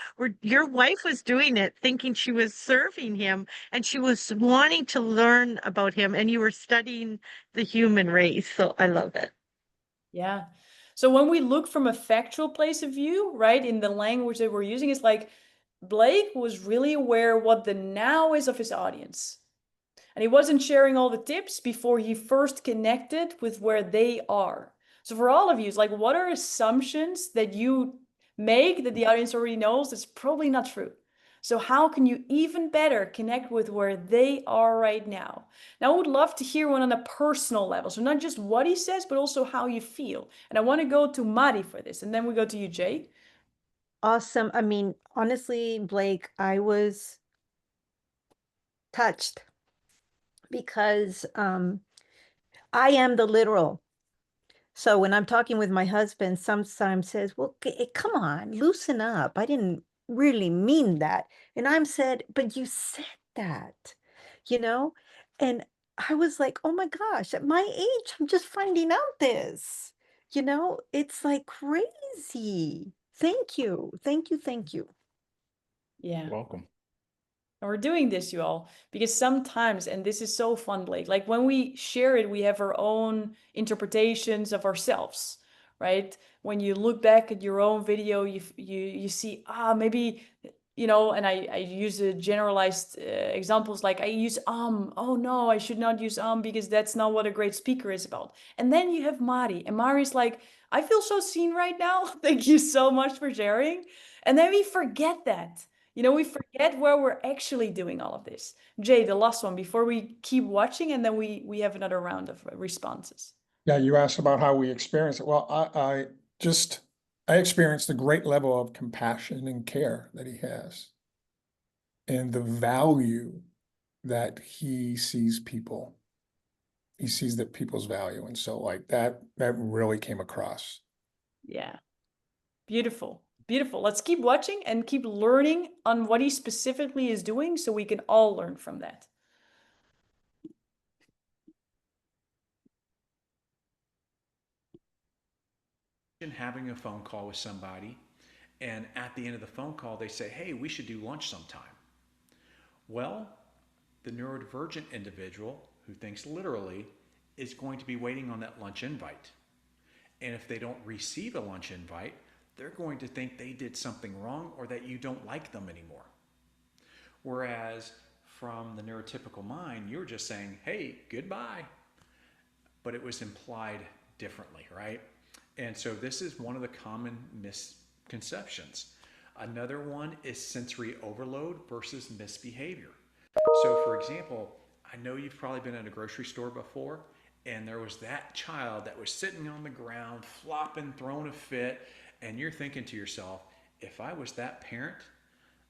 your wife was doing it, thinking she was serving him and she was wanting to learn about him, and you were studying the human race. So I love it. Yeah. So when we look from a factual place of view, right, in the language that we're using, it's like Blake was really aware what the now is of his audience. And he wasn't sharing all the tips before he first connected with where they are. So for all of you, it's like, what are assumptions that you make that the audience already knows that's probably not true? So how can you even better connect with where they are right now? Now, I would love to hear one on a personal level. So not just what he says, but also how you feel. And I want to go to Mari for this. And then we go to you, Jay. Awesome. I mean, honestly, Blake, I was touched because I am the literal. So when I'm talking with my husband, sometimes says, "Well, come on, loosen up. I didn't really mean that." And I'm said, "But you said that," you know? And I was like, "Oh my gosh, at my age, I'm just finding out this." It's like crazy. Thank you. Thank you. Thank you. Yeah. Welcome. And we're doing this, you all, because sometimes, and this is so fun, Blake, like when we share it, we have our own interpretations of ourselves, right? When you look back at your own video, you see, maybe, and I use a generalized examples like I use oh no, I should not use because that's not what a great speaker is about. And then you have Mari, and Mari's like, I feel so seen right now. Thank you so much for sharing. And then we forget that. We forget where we're actually doing all of this. Jay, the last one before we keep watching, and then we have another round of responses. Yeah, you asked about how we experience it. Well, I experienced a great level of compassion and care that he has, and the value that he sees people. He sees that people's value, and so like that really came across. Yeah. Beautiful. Beautiful. Let's keep watching and keep learning on what he specifically is doing so we can all learn from that. Having a phone call with somebody, and at the end of the phone call, they say, hey, we should do lunch sometime. Well, the neurodivergent individual who thinks literally is going to be waiting on that lunch invite. And if they don't receive a lunch invite, they're going to think they did something wrong or that you don't like them anymore. Whereas from the neurotypical mind, you're just saying, hey, goodbye. But it was implied differently, right? And so this is one of the common misconceptions. Another one is sensory overload versus misbehavior. So, for example, I know you've probably been in a grocery store before, and there was that child that was sitting on the ground, flopping, throwing a fit, and you're thinking to yourself, if I was that parent,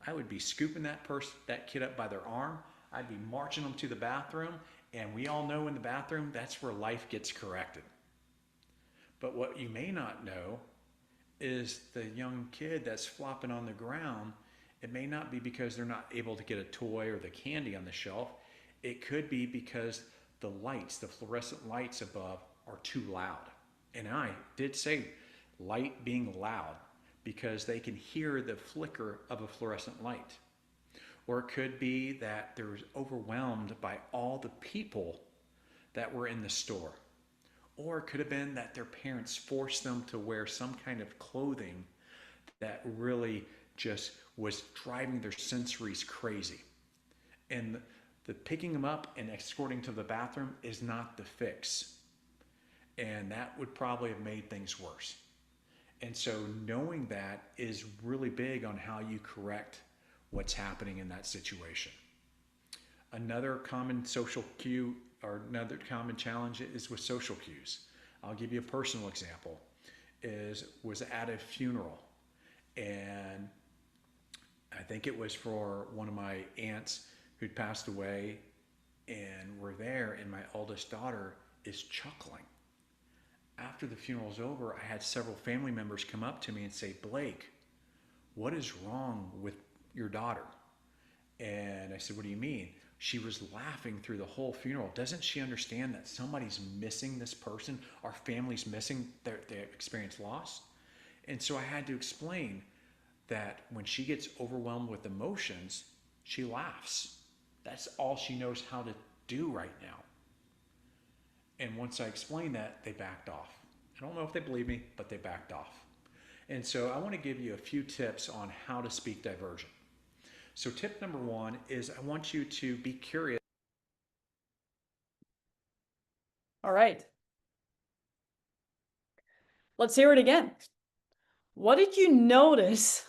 I would be scooping that kid up by their arm. I'd be marching them to the bathroom, and we all know in the bathroom, that's where life gets corrected. But what you may not know is the young kid that's flopping on the ground, it may not be because they're not able to get a toy or the candy on the shelf. It could be because the lights, the fluorescent lights above, are too loud. And I did say light being loud because they can hear the flicker of a fluorescent light. Or it could be that they're overwhelmed by all the people that were in the store. Or it could have been that their parents forced them to wear some kind of clothing that really just was driving their sensories crazy. And the picking them up and escorting to the bathroom is not the fix. And that would probably have made things worse. And so knowing that is really big on how you correct what's happening in that situation. Another common social cue or another common challenge is with social cues. I'll give you a personal example. Was at a funeral, and I think it was for one of my aunts who'd passed away, and we're there, and my oldest daughter is chuckling. After the funeral's over, I had several family members come up to me and say, Blake, what is wrong with your daughter? And I said, what do you mean? She was laughing through the whole funeral. Doesn't she understand that somebody's missing this person? Our family's missing, they experienced loss. And so I had to explain that when she gets overwhelmed with emotions, she laughs. That's all she knows how to do right now. And once I explained that, they backed off. I don't know if they believe me, but they backed off. And so I want to give you a few tips on how to speak diversion. So tip number one is I want you to be curious. All right. Let's hear it again. What did you notice?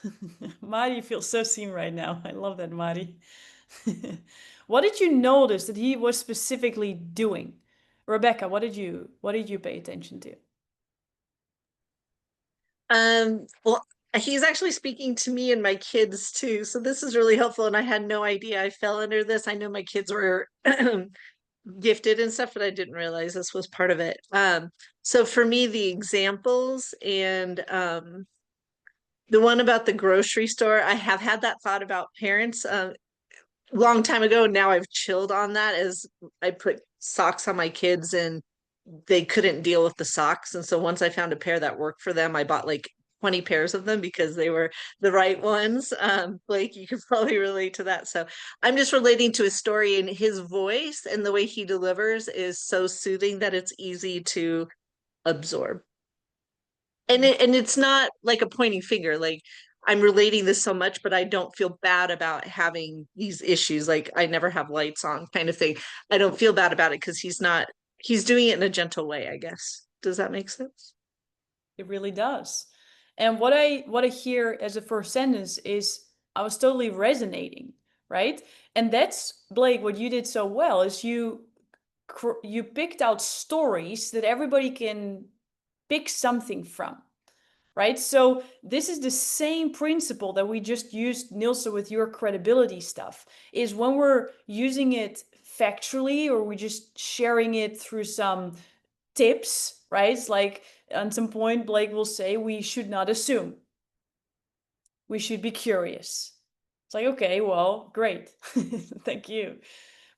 Mari feels so seen right now. I love that, Mari. What did you notice that he was specifically doing? Rebecca, what did you pay attention to? Well, he's actually speaking to me and my kids too. So this is really helpful. And I had no idea I fell under this. I know my kids were gifted and stuff, but I didn't realize this was part of it. So for me, the examples and the one about the grocery store, I have had that thought about parents long time ago. Now I've chilled on that as I put socks on my kids and they couldn't deal with the socks. And so once I found a pair that worked for them, I bought like 20 pairs of them because they were the right ones. Blake, you can probably relate to that. So I'm just relating to his story, and his voice and the way he delivers is so soothing that it's easy to absorb. And it's not like a pointing finger, like I'm relating this so much, but I don't feel bad about having these issues. Like I never have lights on kind of thing. I don't feel bad about it because he's doing it in a gentle way, I guess. Does that make sense? It really does. And what I hear as a first sentence is I was totally resonating, right? And that's, Blake, what you did so well is you picked out stories that everybody can pick something from, right? So this is the same principle that we just used, Nilsa, with your credibility stuff, is when we're using it factually or we're just sharing it through some tips, right? It's like at some point, Blake will say, we should not assume. We should be curious. It's like, okay, well, great. Thank you.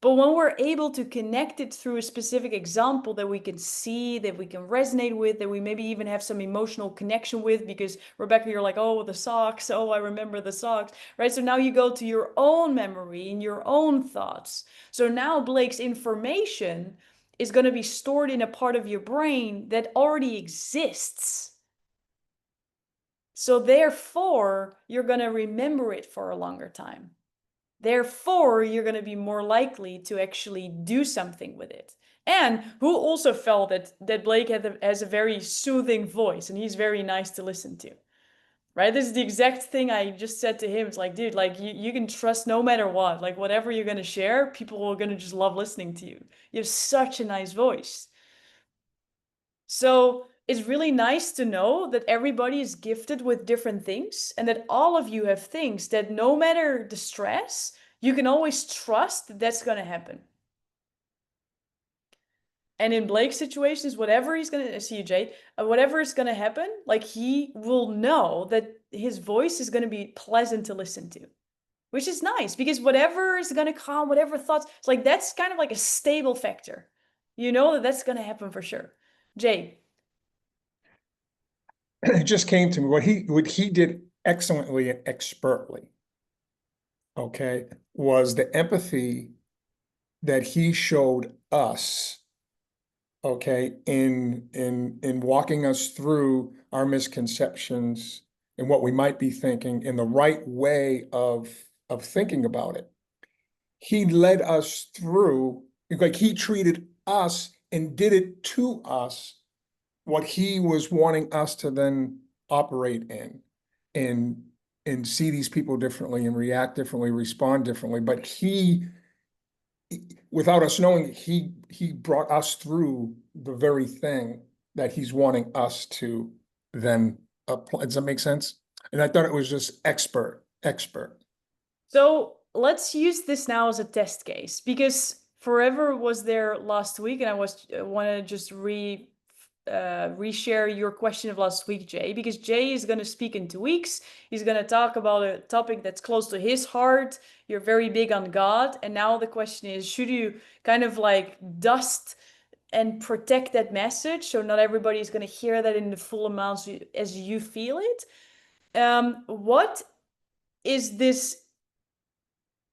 But when we're able to connect it through a specific example that we can see, that we can resonate with, that we maybe even have some emotional connection with, because Rebecca, you're like, oh, the socks. Oh, I remember the socks, right? So now you go to your own memory and your own thoughts. So now Blake's information is going to be stored in a part of your brain that already exists. So therefore, you're going to remember it for a longer time. Therefore, you're going to be more likely to actually do something with it. And who also felt that Blake has a very soothing voice and he's very nice to listen to. Right? This is the exact thing I just said to him. It's like, dude, like you can trust no matter what. Like whatever you're going to share, people are going to just love listening to you. You have such a nice voice. So it's really nice to know that everybody is gifted with different things and that all of you have things that no matter the stress, you can always trust that that's going to happen. And in Blake's situations, whatever he's going to see you, Jade, whatever is going to happen, like he will know that his voice is going to be pleasant to listen to, which is nice because whatever is going to come, whatever thoughts, it's like that's kind of like a stable factor. You know that that's going to happen for sure. Jay. It just came to me what he did excellently and expertly, okay, was the empathy that he showed us, okay, in walking us through our misconceptions and what we might be thinking in the right way of thinking about it. He led us through, like he treated us and did it to us what he was wanting us to then operate in and see these people differently and react differently, respond differently. But he, without us knowing, he brought us through the very thing that he's wanting us to then apply. Does that make sense? And I thought it was just expert. So let's use this now as a test case because Forever was there last week, and I want to just reshare your question of last week, Jay, because Jay is going to speak in 2 weeks. He's going to talk about a topic that's close to his heart. You're very big on God, and now the question is, should you kind of like dust and protect that message so not everybody is going to hear that in the full amounts as you feel it? What is this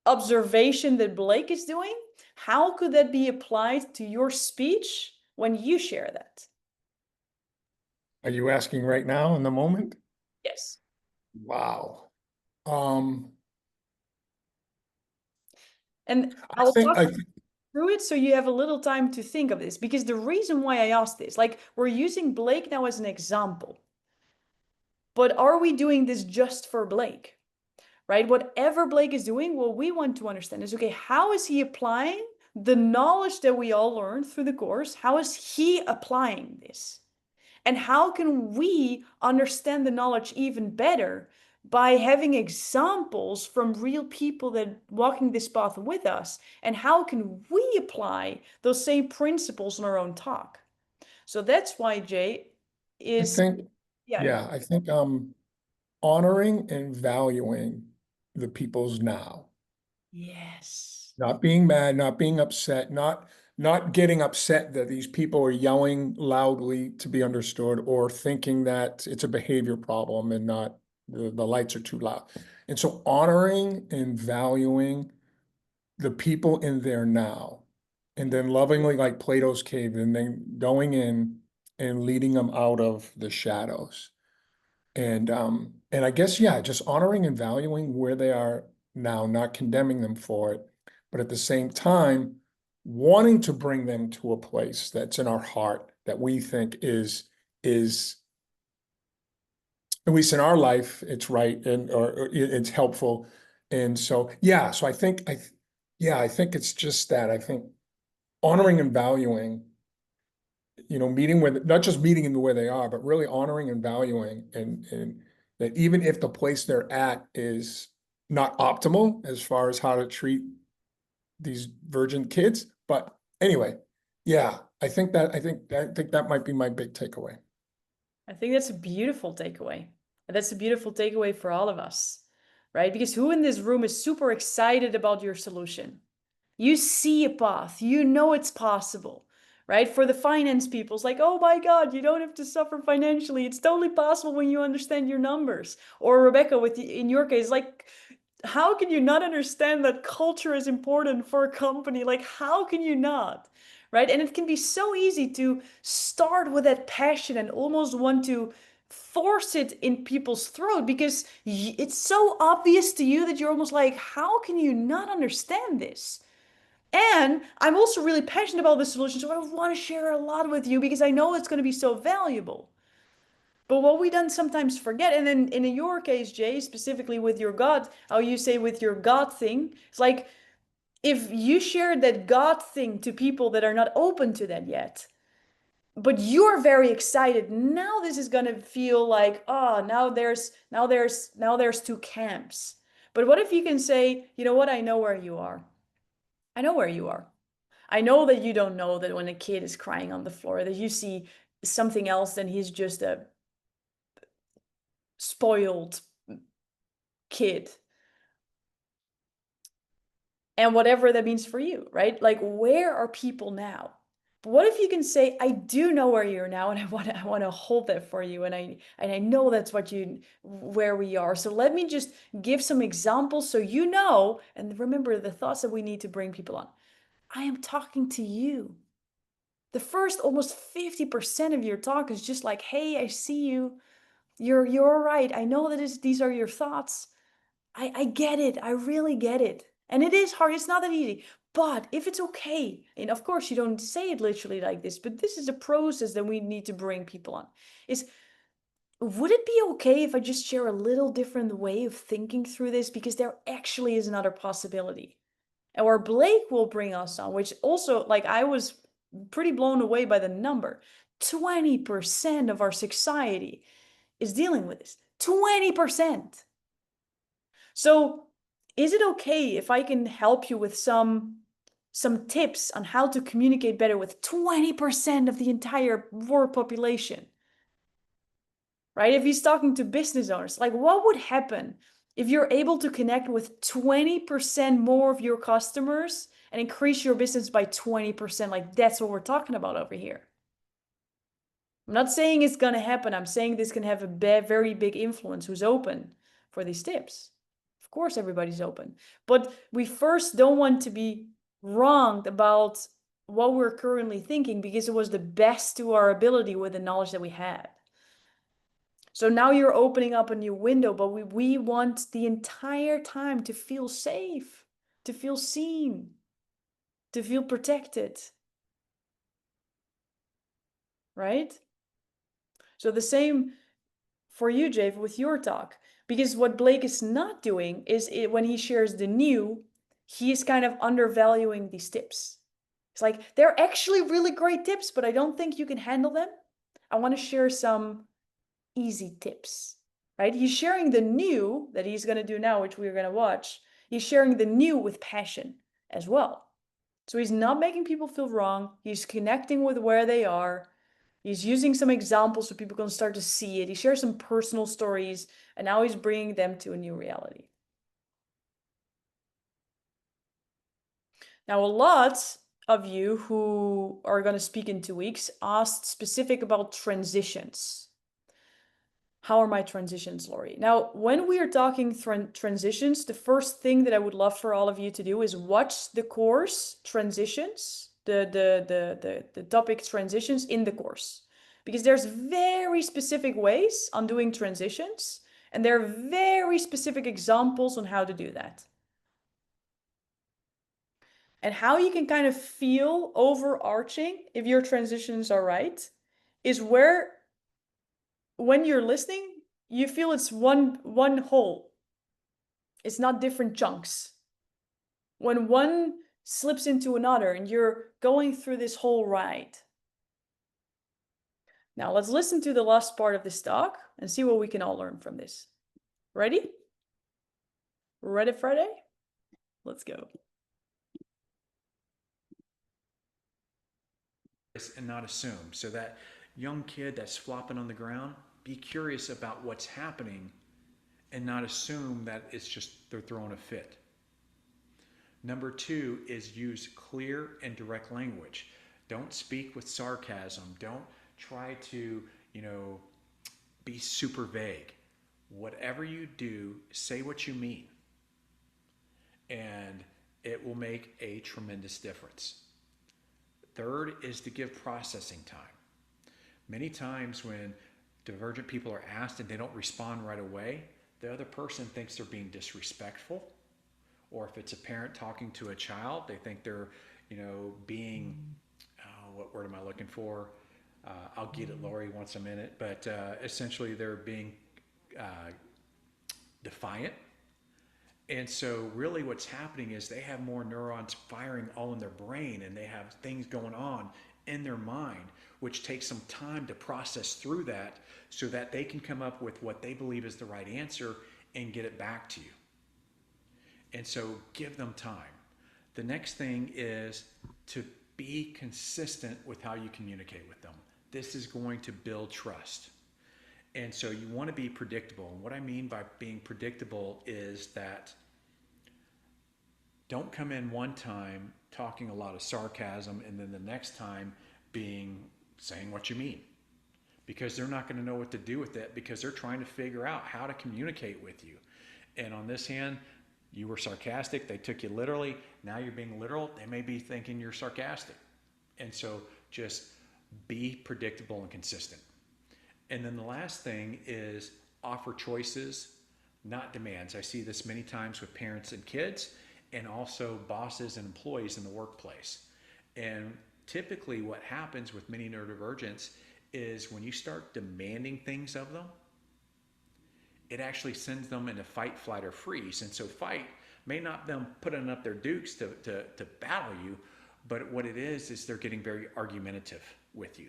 observation that Blake is doing? How could that be applied to your speech when you share that? Are you asking right now in the moment? Yes. Wow. And I I'll think talk through it so you have a little time to think of this, because the reason why I asked this, like we're using Blake now as an example, but are we doing this just for Blake? Right? Whatever Blake is doing, what we want to understand is, okay, how is he applying the knowledge that we all learned through the course? How is he applying this? And how can we understand the knowledge even better by having examples from real people that walking this path with us? And how can we apply those same principles in our own talk? So that's why Jay is, I think honoring and valuing the people's now. Yes. Not being mad, not being upset, not getting upset that these people are yelling loudly to be understood or thinking that it's a behavior problem and not the lights are too loud. And so honoring and valuing the people in there now, and then lovingly, like Plato's cave, and then going in and leading them out of the shadows. And I guess, yeah, just honoring and valuing where they are now, not condemning them for it, but at the same time, wanting to bring them to a place that's in our heart that we think is at least in our life, it's right and or it's helpful. And so, yeah, so I think it's just that. I think honoring and valuing, meeting with, not just meeting them where they are, but really honoring and valuing and that even if the place they're at is not optimal as far as how to treat these virgin kids. But anyway, yeah, I think that might be my big takeaway. I think that's a beautiful takeaway. And that's a beautiful takeaway for all of us, right? Because who in this room is super excited about your solution? You see a path, you know it's possible, right? For the finance people, it's like, oh my God, you don't have to suffer financially. It's totally possible when you understand your numbers. Or Rebecca, in your case, like, how can you not understand that culture is important for a company? Like, how can you not? right? And it can be so easy to start with that passion and almost want to force it in people's throat because it's so obvious to you that you're almost like, how can you not understand this? And I'm also really passionate about the solution, so I want to share a lot with you because I know it's going to be so valuable. But what we then sometimes forget, and then in your case, Jay, specifically with your God, how you say with your God thing, it's like if you share that God thing to people that are not open to that yet, but you're very excited, now this is gonna feel like, oh, now there's two camps. But what if you can say, you know what, I know where you are. I know where you are. I know that you don't know that when a kid is crying on the floor, that you see something else than he's just a spoiled kid. And whatever that means for you, right? Like, where are people now? But what if you can say, I do know where you're now, and I want to hold that for you, and I know that's where we are. So let me just give some examples so you know, and remember the thoughts that we need to bring people on. I am talking to you. The first almost 50% of your talk is just like, hey, I see you. You're right. I know that these are your thoughts. I get it. I really get it. And it is hard. It's not that easy. But if it's okay, and of course you don't say it literally like this, but this is a process that we need to bring people on. Is would it be okay if I just share a little different way of thinking through this? Because there actually is another possibility. And where Blake will bring us on, which also, like, I was pretty blown away by the number. 20% of our society is dealing with this. 20%. So, is it okay if I can help you with some tips on how to communicate better with 20% of the entire world population? Right? If he's talking to business owners, like what would happen if you're able to connect with 20% more of your customers and increase your business by 20%? Like that's what we're talking about over here. I'm not saying it's going to happen. I'm saying this can have a very big influence. Who's open for these tips? Of course, everybody's open. But we first don't want to be wronged about what we're currently thinking because it was the best to our ability with the knowledge that we had. So now you're opening up a new window, but we want the entire time to feel safe, to feel seen, to feel protected. Right? So the same for you, Jay, with your talk. Because what Blake is not doing is when he shares the new, he is kind of undervaluing these tips. It's like, they're actually really great tips, but I don't think you can handle them. I want to share some easy tips, right? He's sharing the new that he's going to do now, which we're going to watch. He's sharing the new with passion as well. So he's not making people feel wrong. He's connecting with where they are. He's using some examples so people can start to see it. He shares some personal stories, and now he's bringing them to a new reality. Now, a lot of you who are going to speak in 2 weeks asked specific about transitions. How are my transitions, Lori? Now, when we are talking transitions, the first thing that I would love for all of you to do is watch the course transitions, the topic transitions in the course. Because there's very specific ways on doing transitions, and there are very specific examples on how to do that. And how you can kind of feel overarching if your transitions are right is where, when you're listening, you feel it's one whole. It's not different chunks. When one slips into another and you're going through this whole ride. Now let's listen to the last part of this talk and see what we can all learn from this. Ready? Ready, Friday? Let's go. And not assume. So that young kid that's flopping on the ground, be curious about what's happening and not assume that it's just they're throwing a fit. Number 2 is use clear and direct language. Don't speak with sarcasm. Don't try to, be super vague. Whatever you do, say what you mean. And it will make a tremendous difference. Third is to give processing time. Many times when divergent people are asked and they don't respond right away, the other person thinks they're being disrespectful. Or if it's a parent talking to a child, they think they're, being, what word am I looking for? I'll get it, Lori, once a minute. But essentially, they're being defiant. And so, really, what's happening is they have more neurons firing all in their brain, and they have things going on in their mind, which takes some time to process through that so that they can come up with what they believe is the right answer and get it back to you. And so, give them time. The next thing is to be consistent with how you communicate with them. This is going to build trust. And so you want to be predictable. And what I mean by being predictable is that don't come in one time talking a lot of sarcasm and then the next time saying what you mean. Because they're not going to know what to do with it because they're trying to figure out how to communicate with you. And on this hand, you were sarcastic, they took you literally, now you're being literal, they may be thinking you're sarcastic. And so just be predictable and consistent. And then the last thing is offer choices, not demands. I see this many times with parents and kids, and also bosses and employees in the workplace. And typically what happens with many neurodivergents is when you start demanding things of them, it actually sends them into fight, flight, or freeze. And so fight may not them putting up their dukes to battle you, but what it is they're getting very argumentative with you.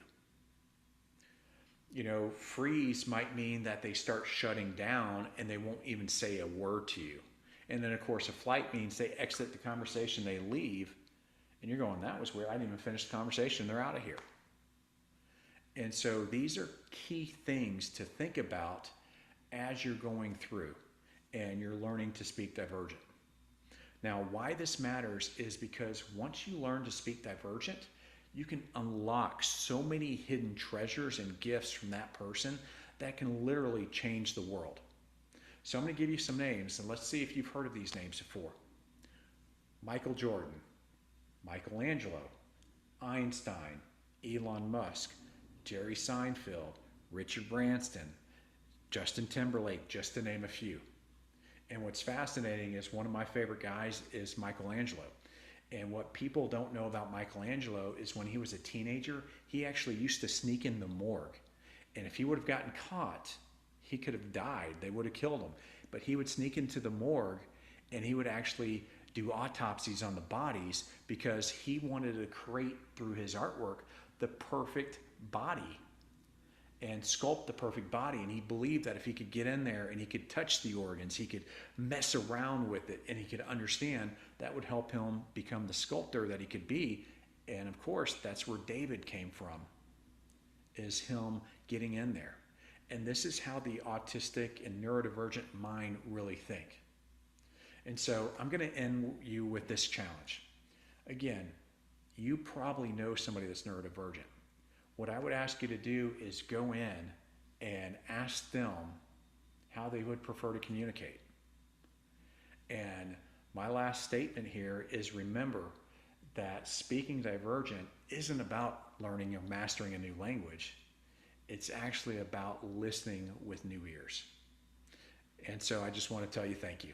Freeze might mean that they start shutting down and they won't even say a word to you. And then, of course, a flight means they exit the conversation, they leave, and you're going, that was weird. I didn't even finish the conversation. They're out of here. And so these are key things to think about as you're going through and you're learning to speak divergent. Now, why this matters is because once you learn to speak divergent, you can unlock so many hidden treasures and gifts from that person that can literally change the world. So I'm going to give you some names, and let's see if you've heard of these names before. Michael Jordan, Michelangelo, Einstein, Elon Musk, Jerry Seinfeld, Richard Branson, Justin Timberlake, just to name a few. And what's fascinating is one of my favorite guys is Michelangelo. And what people don't know about Michelangelo is when he was a teenager, he actually used to sneak in the morgue. And if he would have gotten caught, he could have died. They would have killed him. But he would sneak into the morgue and he would actually do autopsies on the bodies because he wanted to create through his artwork the perfect body and sculpt the perfect body. And he believed that if he could get in there and he could touch the organs, he could mess around with it and he could understand, that would help him become the sculptor that he could be. And of course, that's where David came from, is him getting in there. And this is how the autistic and neurodivergent mind really think. And so I'm going to end you with this challenge. Again, you probably know somebody that's neurodivergent. What I would ask you to do is go in and ask them how they would prefer to communicate. And my last statement here is, remember that speaking divergent isn't about learning or mastering a new language. It's actually about listening with new ears. And so I just want to tell you thank you.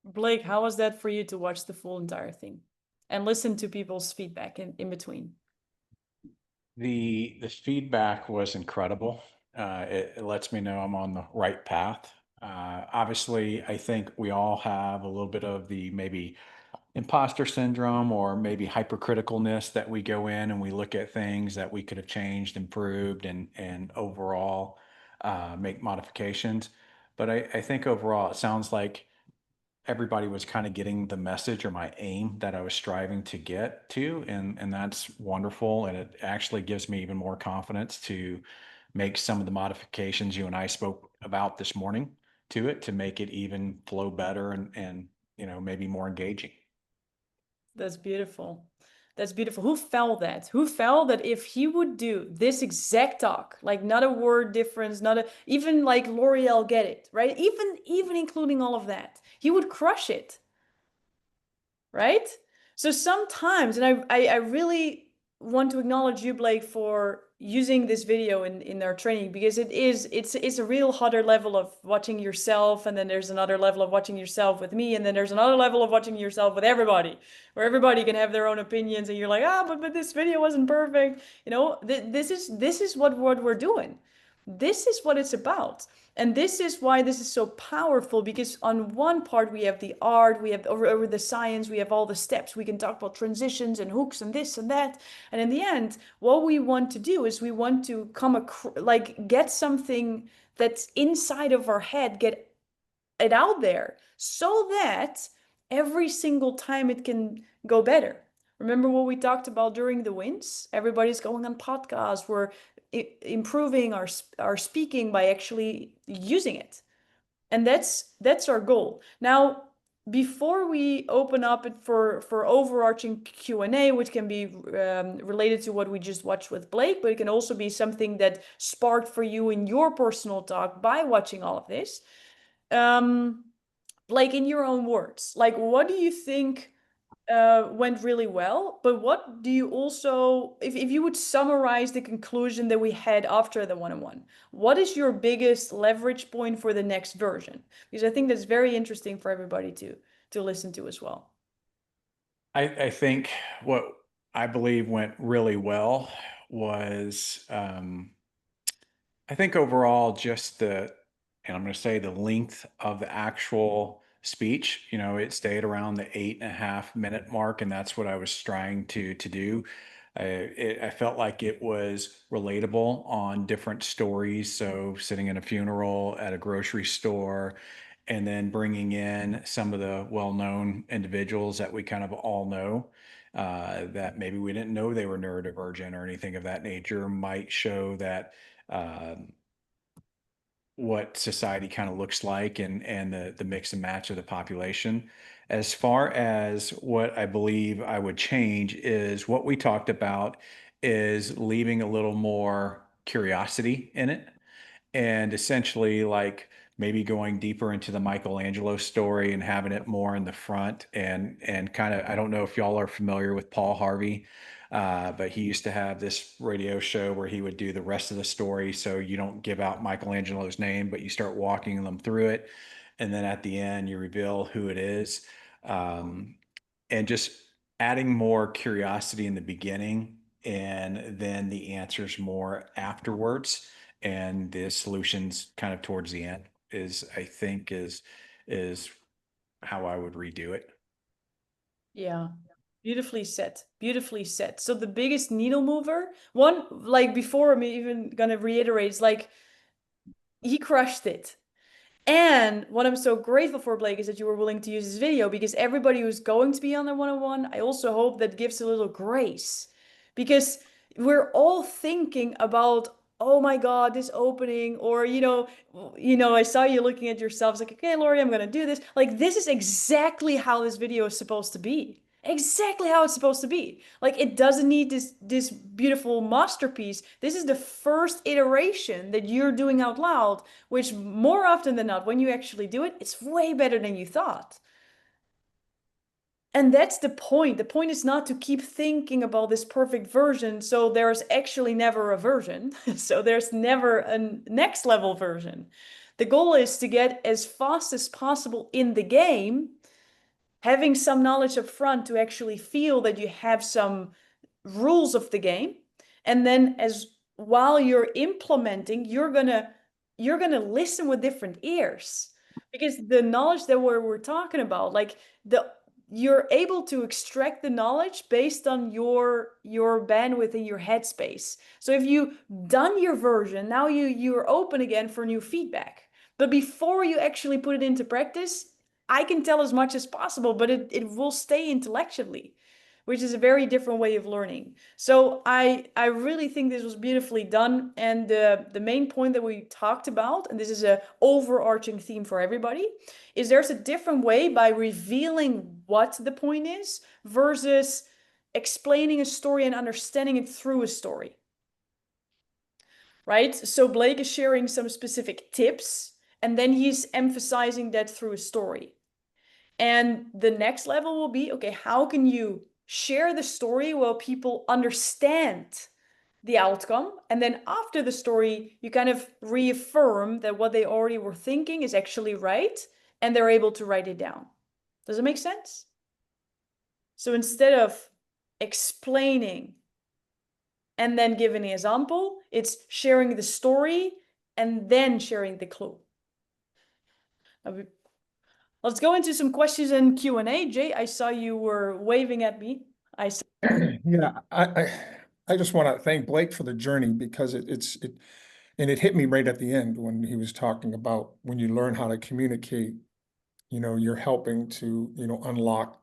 Blake, how was that for you to watch the full entire thing and listen to people's feedback in between? The feedback was incredible. It lets me know I'm on the right path. Obviously, I think we all have a little bit of the maybe imposter syndrome or maybe hypercriticalness that we go in and we look at things that we could have changed, improved, and overall make modifications. But I think overall, it sounds like everybody was kind of getting the message or my aim that I was striving to get to. And that's wonderful. And it actually gives me even more confidence to make some of the modifications you and I spoke about this morning to it to make it even flow better and maybe more engaging. That's beautiful. That's beautiful. Who felt that? Who felt that if he would do this exact talk, like not a word difference, not a, even like L'Oreal get it, right? Even including all of that, he would crush it, right? So sometimes, and I really want to acknowledge you, Blake, for using this video in our training, because it's a real hotter level of watching yourself, and then there's another level of watching yourself with me, and then there's another level of watching yourself with everybody, where everybody can have their own opinions, and you're like, but this video wasn't perfect. You know, this is what we're doing. This is what it's about. And this is why this is so powerful, because on one part we have the art, we have over the science, we have all the steps. We can talk about transitions and hooks and this and that. And in the end, what we want to do is we want to like get something that's inside of our head, get it out there, so that every single time it can go better. Remember what we talked about during the wins? Everybody's going on podcasts. We're improving our speaking by actually using it. And that's our goal. Now, before we open up it for overarching Q&A, which can be related to what we just watched with Blake, but it can also be something that sparked for you in your personal talk by watching all of this. Like, in your own words, like, what do you think went really well, but what do you also, if you would summarize the conclusion that we had after the one-on-one, what is your biggest leverage point for the next version? Because I think that's very interesting for everybody to listen to as well. I think what I believe went really well was, I think overall just and I'm going to say the length of the actual speech. You know, it stayed around the 8.5 minute mark, and that's what I was trying to do. I felt like it was relatable on different stories. So sitting in a funeral, at a grocery store, and then bringing in some of the well-known individuals that we kind of all know, that maybe we didn't know they were neurodivergent or anything of that nature, might show that, what society kind of looks like, and the mix and match of the population. As far as what I believe I would change is what we talked about, is leaving a little more curiosity in it, and essentially like maybe going deeper into the Michelangelo story and having it more in the front, and kind of, I don't know if y'all are familiar with Paul Harvey, but he used to have this radio show where he would do the rest of the story, so you don't give out Michelangelo's name, but you start walking them through it, and then at the end you reveal who it is. And just adding more curiosity in the beginning, and then the answers more afterwards, and the solutions kind of towards the end, is, I think, is how I would redo it. Yeah. Beautifully said. Beautifully said. So the biggest needle mover, one, like, before I'm even gonna reiterate, is like, he crushed it. And what I'm so grateful for, Blake, is that you were willing to use this video, because everybody who's going to be on the one-on-one, I also hope that gives a little grace, because we're all thinking about, oh my God, this opening, or, I saw you looking at yourself, it's like, okay, Lori, I'm gonna do this. Like, this is exactly how this video is supposed to be. Exactly how it's supposed to be. Like, it doesn't need this beautiful masterpiece. This is the first iteration that you're doing out loud, which more often than not, when you actually do it, it's way better than you thought. And that's the point. The point is not to keep thinking about this perfect version, so there's actually never a version. So there's never a next level version. The goal is to get as fast as possible in the game, having some knowledge up front to actually feel that you have some rules of the game. And then, as while you're implementing, you're gonna listen with different ears, because the knowledge that we're talking about, like, you're able to extract the knowledge based on your bandwidth in your headspace. So if you done your version, now you're open again for new feedback. But before you actually put it into practice, I can tell as much as possible, but it will stay intellectually, which is a very different way of learning. So I really think this was beautifully done. And the main point that we talked about, and this is a overarching theme for everybody, is there's a different way by revealing what the point is versus explaining a story and understanding it through a story. Right? So Blake is sharing some specific tips, and then he's emphasizing that through a story. And the next level will be, okay, how can you share the story while people understand the outcome? And then after the story, you kind of reaffirm that what they already were thinking is actually right, and they're able to write it down. Does it make sense? So instead of explaining and then giving an example, it's sharing the story and then sharing the clue. Let's go into some questions and Q&A. Jay, I saw you were waving at me. Yeah, I just want to thank Blake for the journey, because and it hit me right at the end when he was talking about when you learn how to communicate, you're helping to, unlock,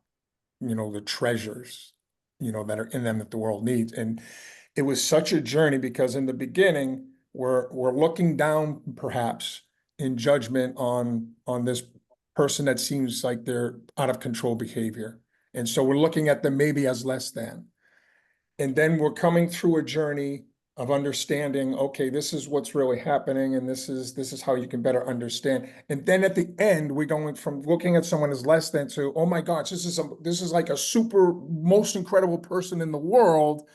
the treasures, that are in them that the world needs. And it was such a journey, because in the beginning, we're looking down perhaps in judgment on this person that seems like they're out of control behavior. And so we're looking at them maybe as less than. And then we're coming through a journey of understanding, okay, this is what's really happening, and this is how you can better understand. And then at the end, we're going from looking at someone as less than to, oh my gosh, this is like a super most incredible person in the world,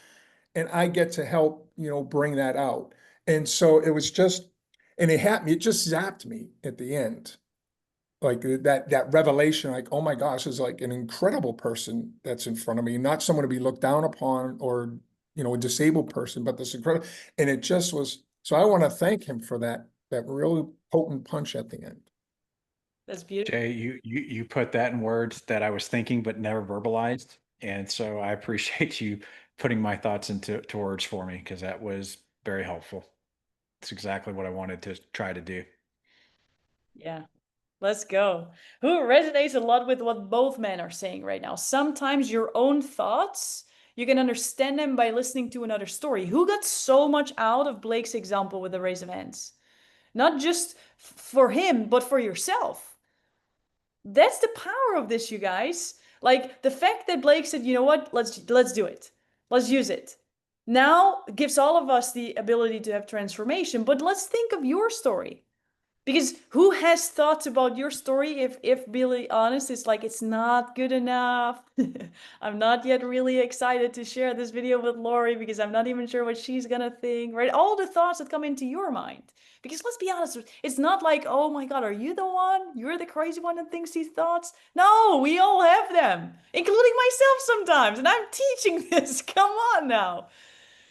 and I get to help, bring that out. And so it was just, and it just zapped me at the end. Like that revelation, like, oh my gosh, is like an incredible person that's in front of me, not someone to be looked down upon, or, a disabled person, but this incredible. And it just was, so I want to thank him for that really potent punch at the end. That's beautiful. Jay, you put that in words that I was thinking but never verbalized, and so I appreciate you putting my thoughts into words for me, because that was very helpful. It's exactly what I wanted to try to do. Yeah. Let's go. Who resonates a lot with what both men are saying right now? Sometimes your own thoughts, you can understand them by listening to another story. Who got so much out of Blake's example with the raise of hands? Not just for him, but for yourself. That's the power of this, you guys. Like the fact that Blake said, you know what, let's do it. Let's use it. Now gives all of us the ability to have transformation, but let's think of your story. Because who has thoughts about your story if really honest, it's like, it's not good enough. I'm not yet really excited to share this video with Lori because I'm not even sure what she's gonna think, right? All the thoughts that come into your mind. Because let's be honest, it's not like, oh my God, are you the one? You're the crazy one that thinks these thoughts? No, we all have them, including myself sometimes, and I'm teaching this. Come on now.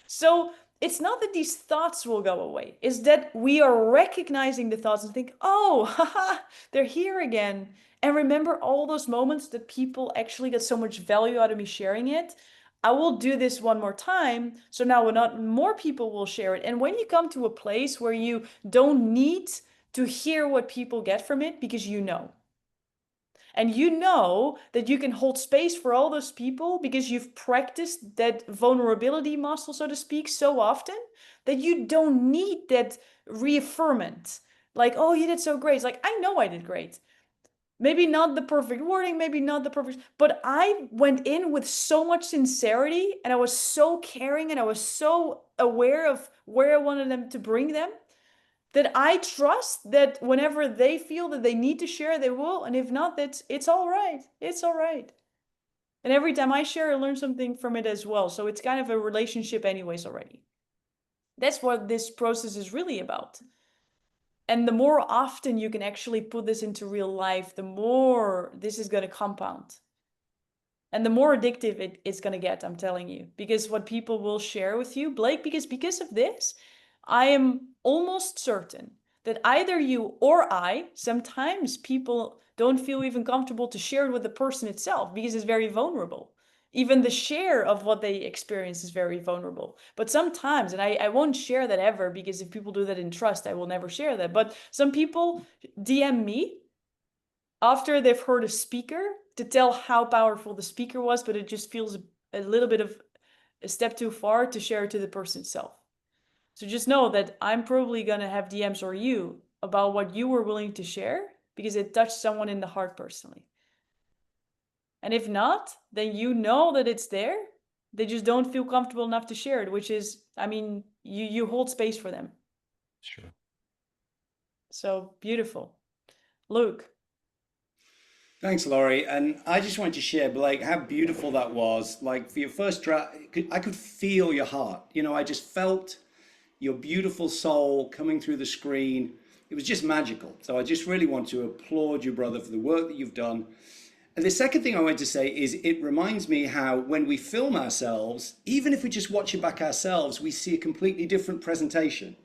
So it's not that these thoughts will go away. It's that we are recognizing the thoughts and think, oh, haha, they're here again. And remember all those moments that people actually get so much value out of me sharing it. I will do this one more time. So now not more people will share it. And when you come to a place where you don't need to hear what people get from it because you know. And you know that you can hold space for all those people because you've practiced that vulnerability muscle, so to speak, so often that you don't need that reaffirmment. Like, oh, you did so great. It's like, I know I did great. Maybe not the perfect wording, maybe not the perfect, but I went in with so much sincerity and I was so caring and I was so aware of where I wanted them to bring them, that I trust that whenever they feel that they need to share, they will. And if not, it's all right. It's all right. And every time I share, I learn something from it as well. So it's kind of a relationship anyways already. That's what this process is really about. And the more often you can actually put this into real life, the more this is going to compound. And the more addictive it's going to get, I'm telling you. Because what people will share with you, Blake, because of this, I am almost certain that either you or I, sometimes people don't feel even comfortable to share it with the person itself because it's very vulnerable. Even the share of what they experience is very vulnerable. But sometimes, and I won't share that ever because if people do that in trust, I will never share that. But some people DM me after they've heard a speaker to tell how powerful the speaker was, but it just feels a little bit of a step too far to share it to the person itself. So just know that I'm probably gonna have DMs or you about what you were willing to share because it touched someone in the heart personally. And if not, then you know that it's there They just don't feel comfortable enough to share it, which is, I mean, you hold space for them. Sure. So beautiful. Luke. Thanks, Laurie. And I just wanted to share, Blake, how beautiful that was. Like for your first draft, I could feel your heart. You know, I just felt your beautiful soul coming through the screen. It was just magical. So I just really want to applaud you, brother, for the work that you've done. And the second thing I wanted to say is it reminds me how when we film ourselves, even if we just watch it back ourselves, we see a completely different presentation.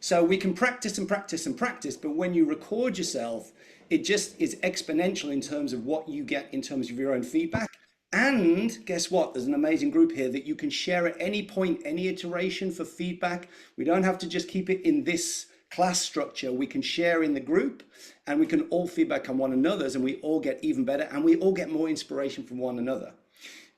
So we can practice and practice and practice, but when you record yourself, it just is exponential in terms of what you get in terms of your own feedback. And guess what? There's an amazing group here that you can share at any point, any iteration for feedback. We don't have to just keep it in this class structure. We can share in the group and we can all feedback on one another's, and we all get even better and we all get more inspiration from one another.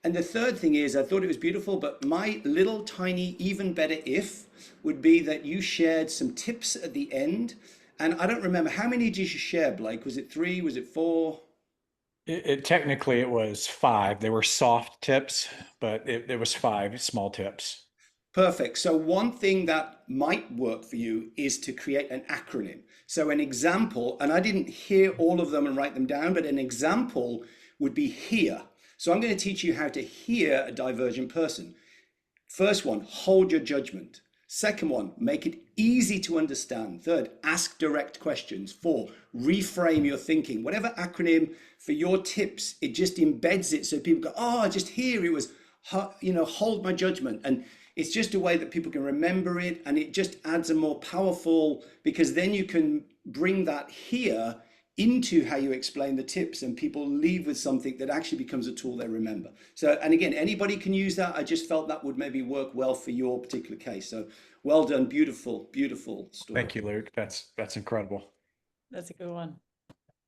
And the third thing is, I thought it was beautiful, but my little tiny even better if would be that you shared some tips at the end. And I don't remember, how many did you share, Blake? Was it 3? Was it 4? Technically it was 5. They were soft tips, but it was 5 small tips. Perfect. So one thing that might work for you is to create an acronym. So an example, and I didn't hear all of them and write them down, but an example would be hear. So I'm going to teach you how to hear a divergent person. First one, hold your judgment. Second one, make it easy to understand. Third, ask direct questions. 4, reframe your thinking. Whatever acronym for your tips, it just embeds it so people go, oh, just here it was, hold my judgment. And it's just a way that people can remember it, and it just adds a more powerful, because then you can bring that here into how you explain the tips, and people leave with something that actually becomes a tool they remember. So, and again, anybody can use that. I just felt that would maybe work well for your particular case. So well done. Beautiful, beautiful story. Thank you, Luke. That's incredible. That's a good one.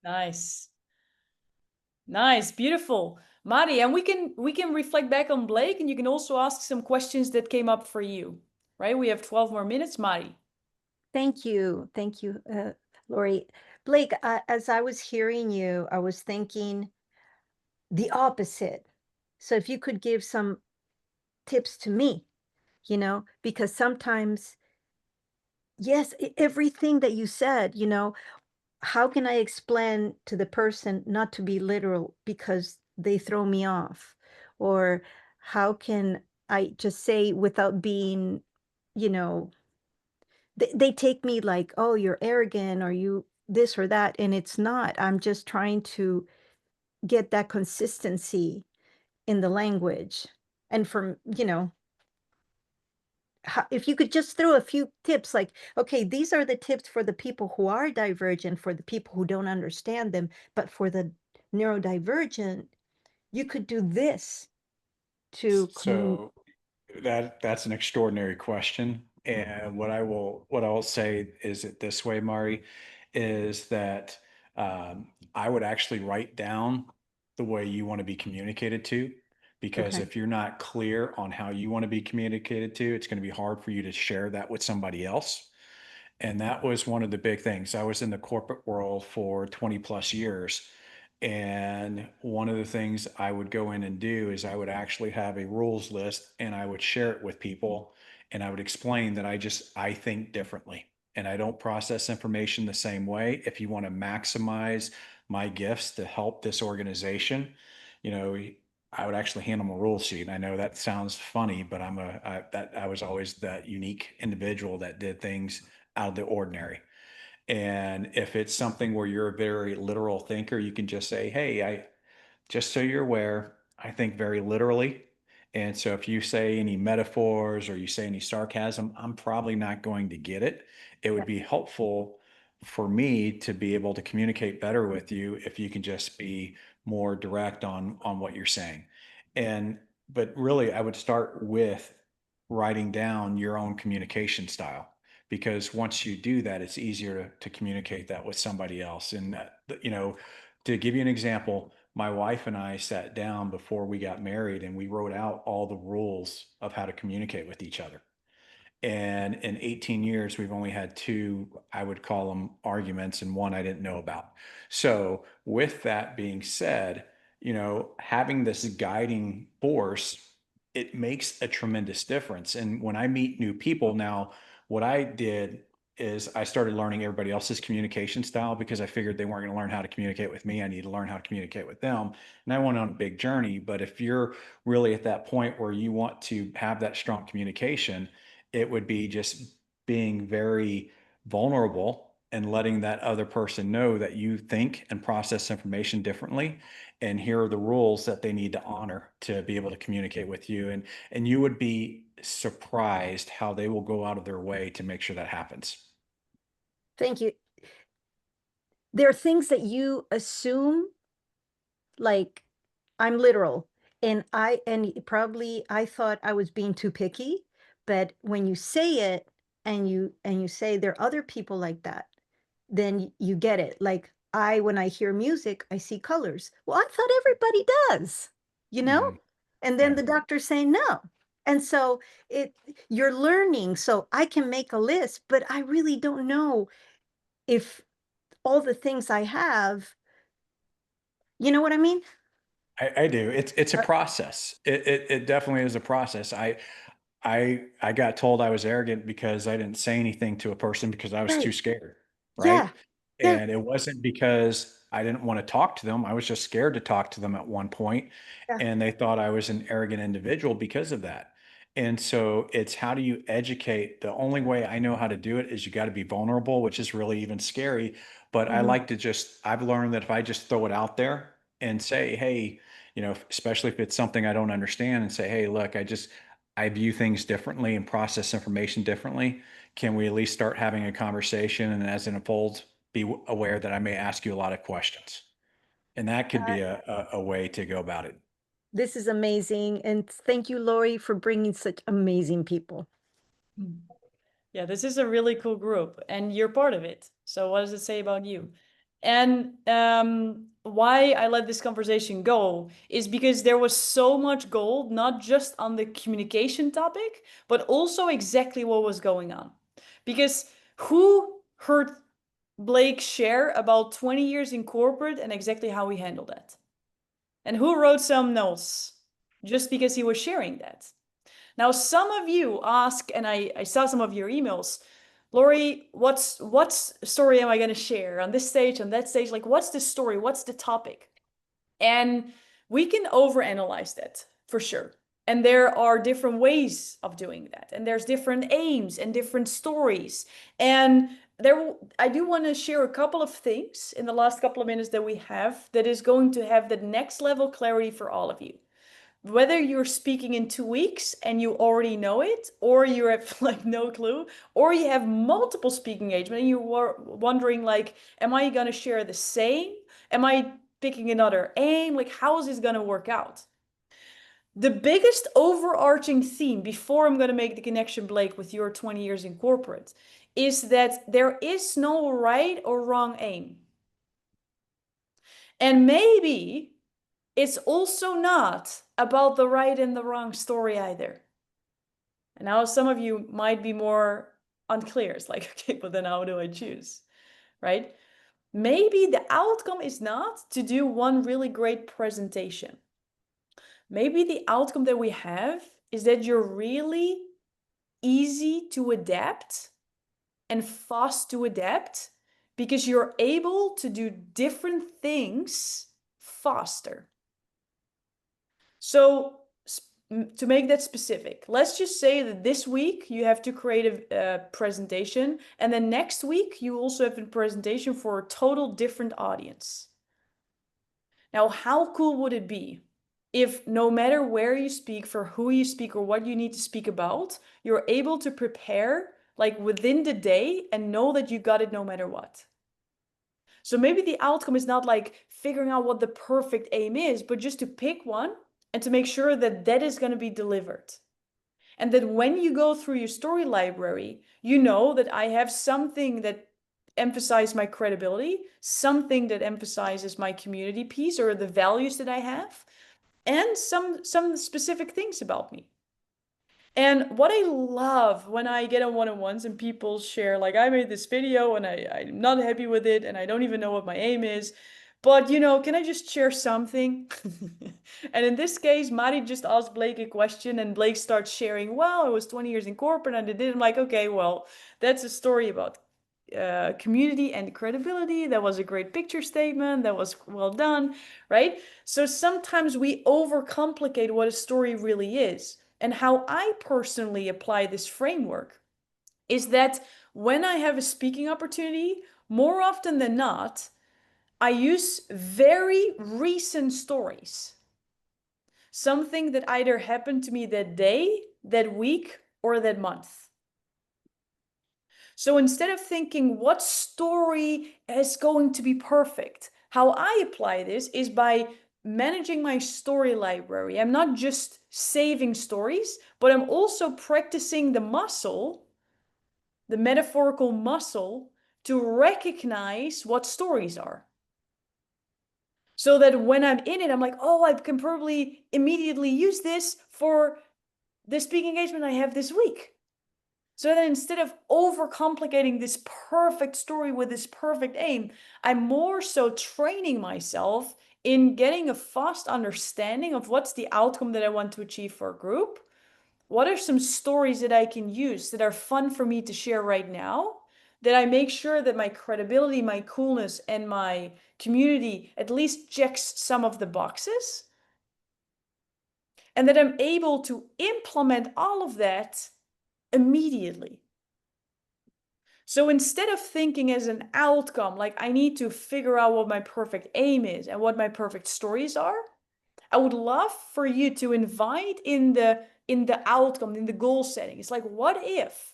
Nice. Nice, beautiful. Mari, and we can reflect back on Blake, and you can also ask some questions that came up for you, right? We have 12 more minutes, Mari. Thank you. Thank you, Lori. Blake, as I was hearing you, I was thinking the opposite. So if you could give some tips to me, because sometimes, yes, everything that you said, how can I explain to the person not to be literal because they throw me off? Or how can I just say without being, they take me like, oh, you're arrogant or you this or that. And it's not. I'm just trying to get that consistency in the language. And from, if you could just throw a few tips like, okay, these are the tips for the people who are divergent, for the people who don't understand them, but for the neurodivergent, you could do this to So that's an extraordinary question. And what I will say is it this way, Mari, is that I would actually write down the way you want to be communicated to, because Okay. if you're not clear on how you want to be communicated to, it's going to be hard for you to share that with somebody else. And that was one of the big things. I was in the corporate world for 20 plus years. And one of the things I would go in and do is I would actually have a rules list and I would share it with people. And I would explain that I think differently and I don't process information the same way. If you want to maximize my gifts to help this organization, I would actually hand them a rule sheet. I know that sounds funny, but I was always that unique individual that did things out of the ordinary. And if it's something where you're a very literal thinker, you can just say, hey, just so you're aware, I think very literally. And so if you say any metaphors or you say any sarcasm, I'm probably not going to get it. It would be helpful for me to be able to communicate better with you if you can just be more direct on what you're saying. But really, I would start with writing down your own communication style, because once you do that, it's easier to communicate that with somebody else. And, to give you an example, my wife and I sat down before we got married and we wrote out all the rules of how to communicate with each other. And in 18 years, we've only had 2, I would call them arguments, and 1 I didn't know about. So, with that being said, having this guiding force it makes a tremendous difference. And when I meet new people now, what I did is I started learning everybody else's communication style because I figured they weren't going to learn how to communicate with me. I need to learn how to communicate with them. And I went on a big journey. But if you're really at that point where you want to have that strong communication, it would be just being very vulnerable and letting that other person know that you think and process information differently, and here are the rules that they need to honor to be able to communicate with you. And you would be surprised how they will go out of their way to make sure that happens. Thank you. There are things that you assume, like I'm literal, and probably I thought I was being too picky, but when you say it and you say there are other people like that, then you get it. Like when I hear music, I see colors. Well, I thought everybody does, you know? Mhm. And then Yeah. the doctor's saying no. And so you're learning. So I can make a list, but I really don't know if all the things I have, you know what I mean? I do. It's a Uh, process. It definitely is a process. I got told I was arrogant because I didn't say anything to a person because I was too right. scared, right? Yeah. Yeah. And it wasn't because I didn't want to talk to them. I was just scared to talk to them at one point, Yeah. and they thought I was an arrogant individual because of that. And so it's how do you educate? The only way I know how to do it is you got to be vulnerable, which is really even scary. But I Mhm. like to I've learned that if I just throw it out there and say, hey, especially if it's something I don't understand, and say, hey, look, I view things differently and process information differently. Can we at least start having a conversation? And as an unfolds, be aware that I may ask you a lot of questions. And that could be a way to go about it. This is amazing. And thank you, Lori, for bringing such amazing people. Yeah, this is a really cool group and you're part of it. So what does it say about you? And why I let this conversation go is because there was so much gold, not just on the communication topic, but also exactly what was going on. Because who heard Blake share about 20 years in corporate and exactly how he handled that? And who wrote some notes just because he was sharing that? Now, some of you ask, and I saw some of your emails, Lori, what story am I going to share on this stage, on that stage? Like, what's the story? What's the topic? And we can overanalyze that for sure. And there are different ways of doing that. And there's different aims and different stories. And I do want to share a couple of things in the last couple of minutes that we have that is going to have the next level clarity for all of you. Whether you're speaking in 2 weeks and you already know it, or you have like no clue, or you have multiple speaking engagements and you're wondering like, am I going to share the same? Am I picking another aim? Like, how is this going to work out? The biggest overarching theme before I'm going to make the connection, Blake, with your 20 years in corporate, is that there is no right or wrong aim. And maybe it's also not about the right and the wrong story either. And now some of you might be more unclear. It's like, okay, but then how do I choose? Right? Maybe the outcome is not to do one really great presentation. Maybe the outcome that we have is that you're really easy to adapt and fast to adapt because you're able to do different things faster. So to make that specific, let's just say that this week you have to create a presentation, and then next week you also have a presentation for a total different audience. Now, how cool would it be if no matter where you speak, for who you speak, or what you need to speak about, you're able to prepare like within the day and know that you got it no matter what? So maybe the outcome is not like figuring out what the perfect aim is, but just to pick one and to make sure that that is going to be delivered. And that when you go through your story library, you know that I have something that emphasizes my credibility, something that emphasizes my community piece or the values that I have, and some specific things about me. And what I love when I get on one-on-ones and people share, like, I made this video and I'm not happy with it and I don't even know what my aim is. But you know, can I just share something? And in this case, Mari just asked Blake a question, and Blake starts sharing, well, I was 20 years in corporate and I did it. I'm like, okay, well, that's a story about community and credibility. That was a great picture statement. That was well done, right? So sometimes we overcomplicate what a story really is. And how I personally apply this framework is that when I have a speaking opportunity, more often than not, I use very recent stories. Something that either happened to me that day, that week, or that month. So instead of thinking what story is going to be perfect, how I apply this is by managing my story library. I'm not just saving stories, but I'm also practicing the muscle, the metaphorical muscle, to recognize what stories are. So that when I'm in it, I'm like, oh, I can probably immediately use this for the speaking engagement I have this week. So that instead of overcomplicating this perfect story with this perfect aim, I'm more so training myself in getting a fast understanding of what's the outcome that I want to achieve for a group. What are some stories that I can use that are fun for me to share right now? That I make sure that my credibility, my coolness, and my community at least checks some of the boxes. And that I'm able to implement all of that immediately. So instead of thinking as an outcome, like I need to figure out what my perfect aim is and what my perfect stories are, I would love for you to invite in the outcome, in the goal setting. It's like, what if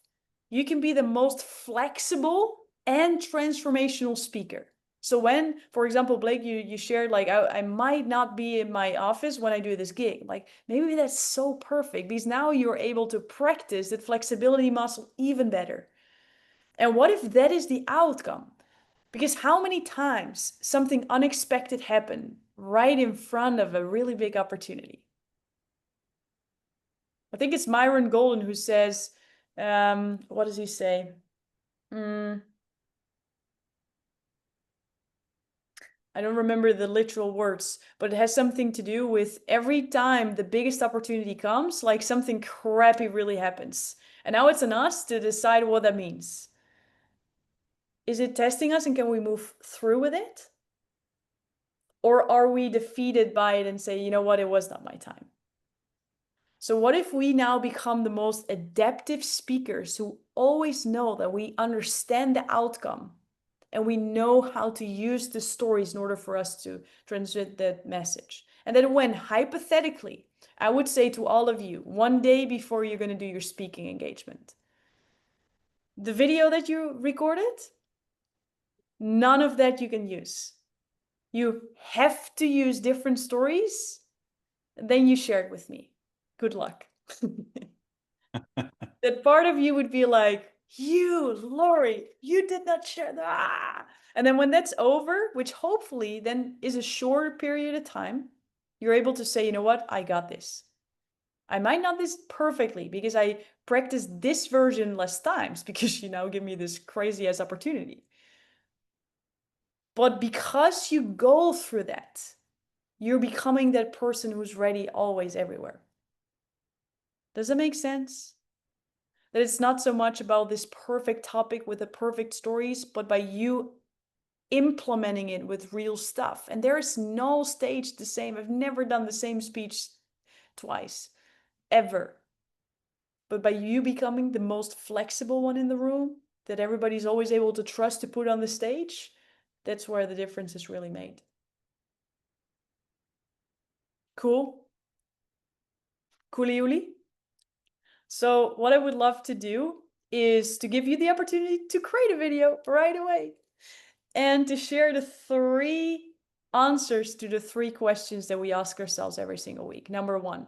you can be the most flexible and transformational speaker? So when, for example, Blake, you shared like, I might not be in my office when I do this gig. Like maybe that's so perfect because now you're able to practice that flexibility muscle even better. And what if that is the outcome? Because how many times something unexpected happened right in front of a really big opportunity? I think it's Myron Golden who says, what does he say? I don't remember the literal words, but it has something to do with every time the biggest opportunity comes, like something crappy really happens. And now it's on us to decide what that means. Is it testing us and can we move through with it? Or are we defeated by it and say, you know what, it was not my time? So what if we now become the most adaptive speakers who always know that we understand the outcome and we know how to use the stories in order for us to transmit that message? And then when hypothetically, I would say to all of you, one day before you're going to do your speaking engagement, the video that you recorded, none of that you can use. You have to use different stories. And then you share it with me. Good luck. That part of you would be like, you, Lori, you did not share that. Ah. And then when that's over, which hopefully then is a shorter period of time, you're able to say, you know what, I got this. I might not this perfectly because I practiced this version less times because you now give me this crazy ass opportunity. But because you go through that, you're becoming that person who's ready always, everywhere. Does that make sense? That it's not so much about this perfect topic with the perfect stories, but by you implementing it with real stuff. And there is no stage the same. I've never done the same speech twice, ever. But by you becoming the most flexible one in the room, that everybody's always able to trust to put on the stage, that's where the difference is really made. Cool? Cooley Uli? So what I would love to do is to give you the opportunity to create a video right away and to share the 3 answers to the 3 questions that we ask ourselves every single week. Number 1,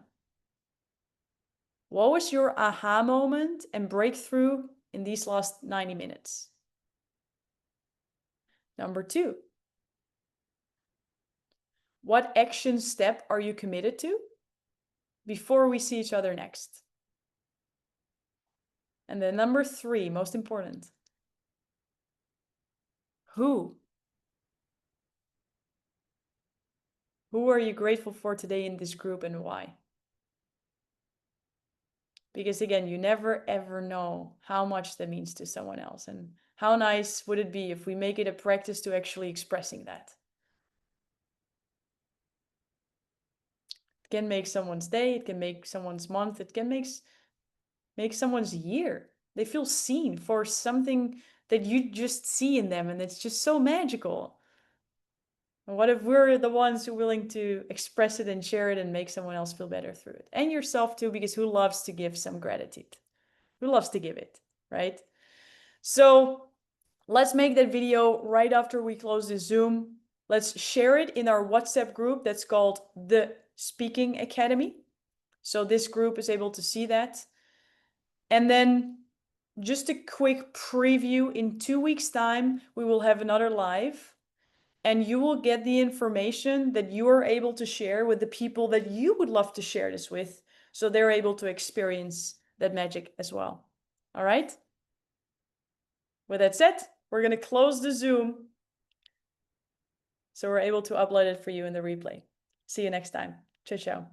what was your aha moment and breakthrough in these last 90 minutes? Number 2, what action step are you committed to before we see each other next? And then number 3, most important, who Who are you grateful for today in this group and why? Because again, you never ever know how much that means to someone else. And how nice would it be if we make it a practice to actually expressing that? It can make someone's day, it can make someone's month, it can make someone's year. They feel seen for something that you just see in them, and it's just so magical. And what if we're the ones who are willing to express it and share it and make someone else feel better through it? And yourself too, because who loves to give some gratitude? Who loves to give it, right? So let's make that video right after we close the Zoom. Let's share it in our WhatsApp group that's called the Speaking Academy. So this group is able to see that. And then just a quick preview, in 2 weeks' time, we will have another live, and you will get the information that you are able to share with the people that you would love to share this with, so they're able to experience that magic as well. All right? With that said, we're going to close the Zoom so we're able to upload it for you in the replay. See you next time. Ciao, ciao.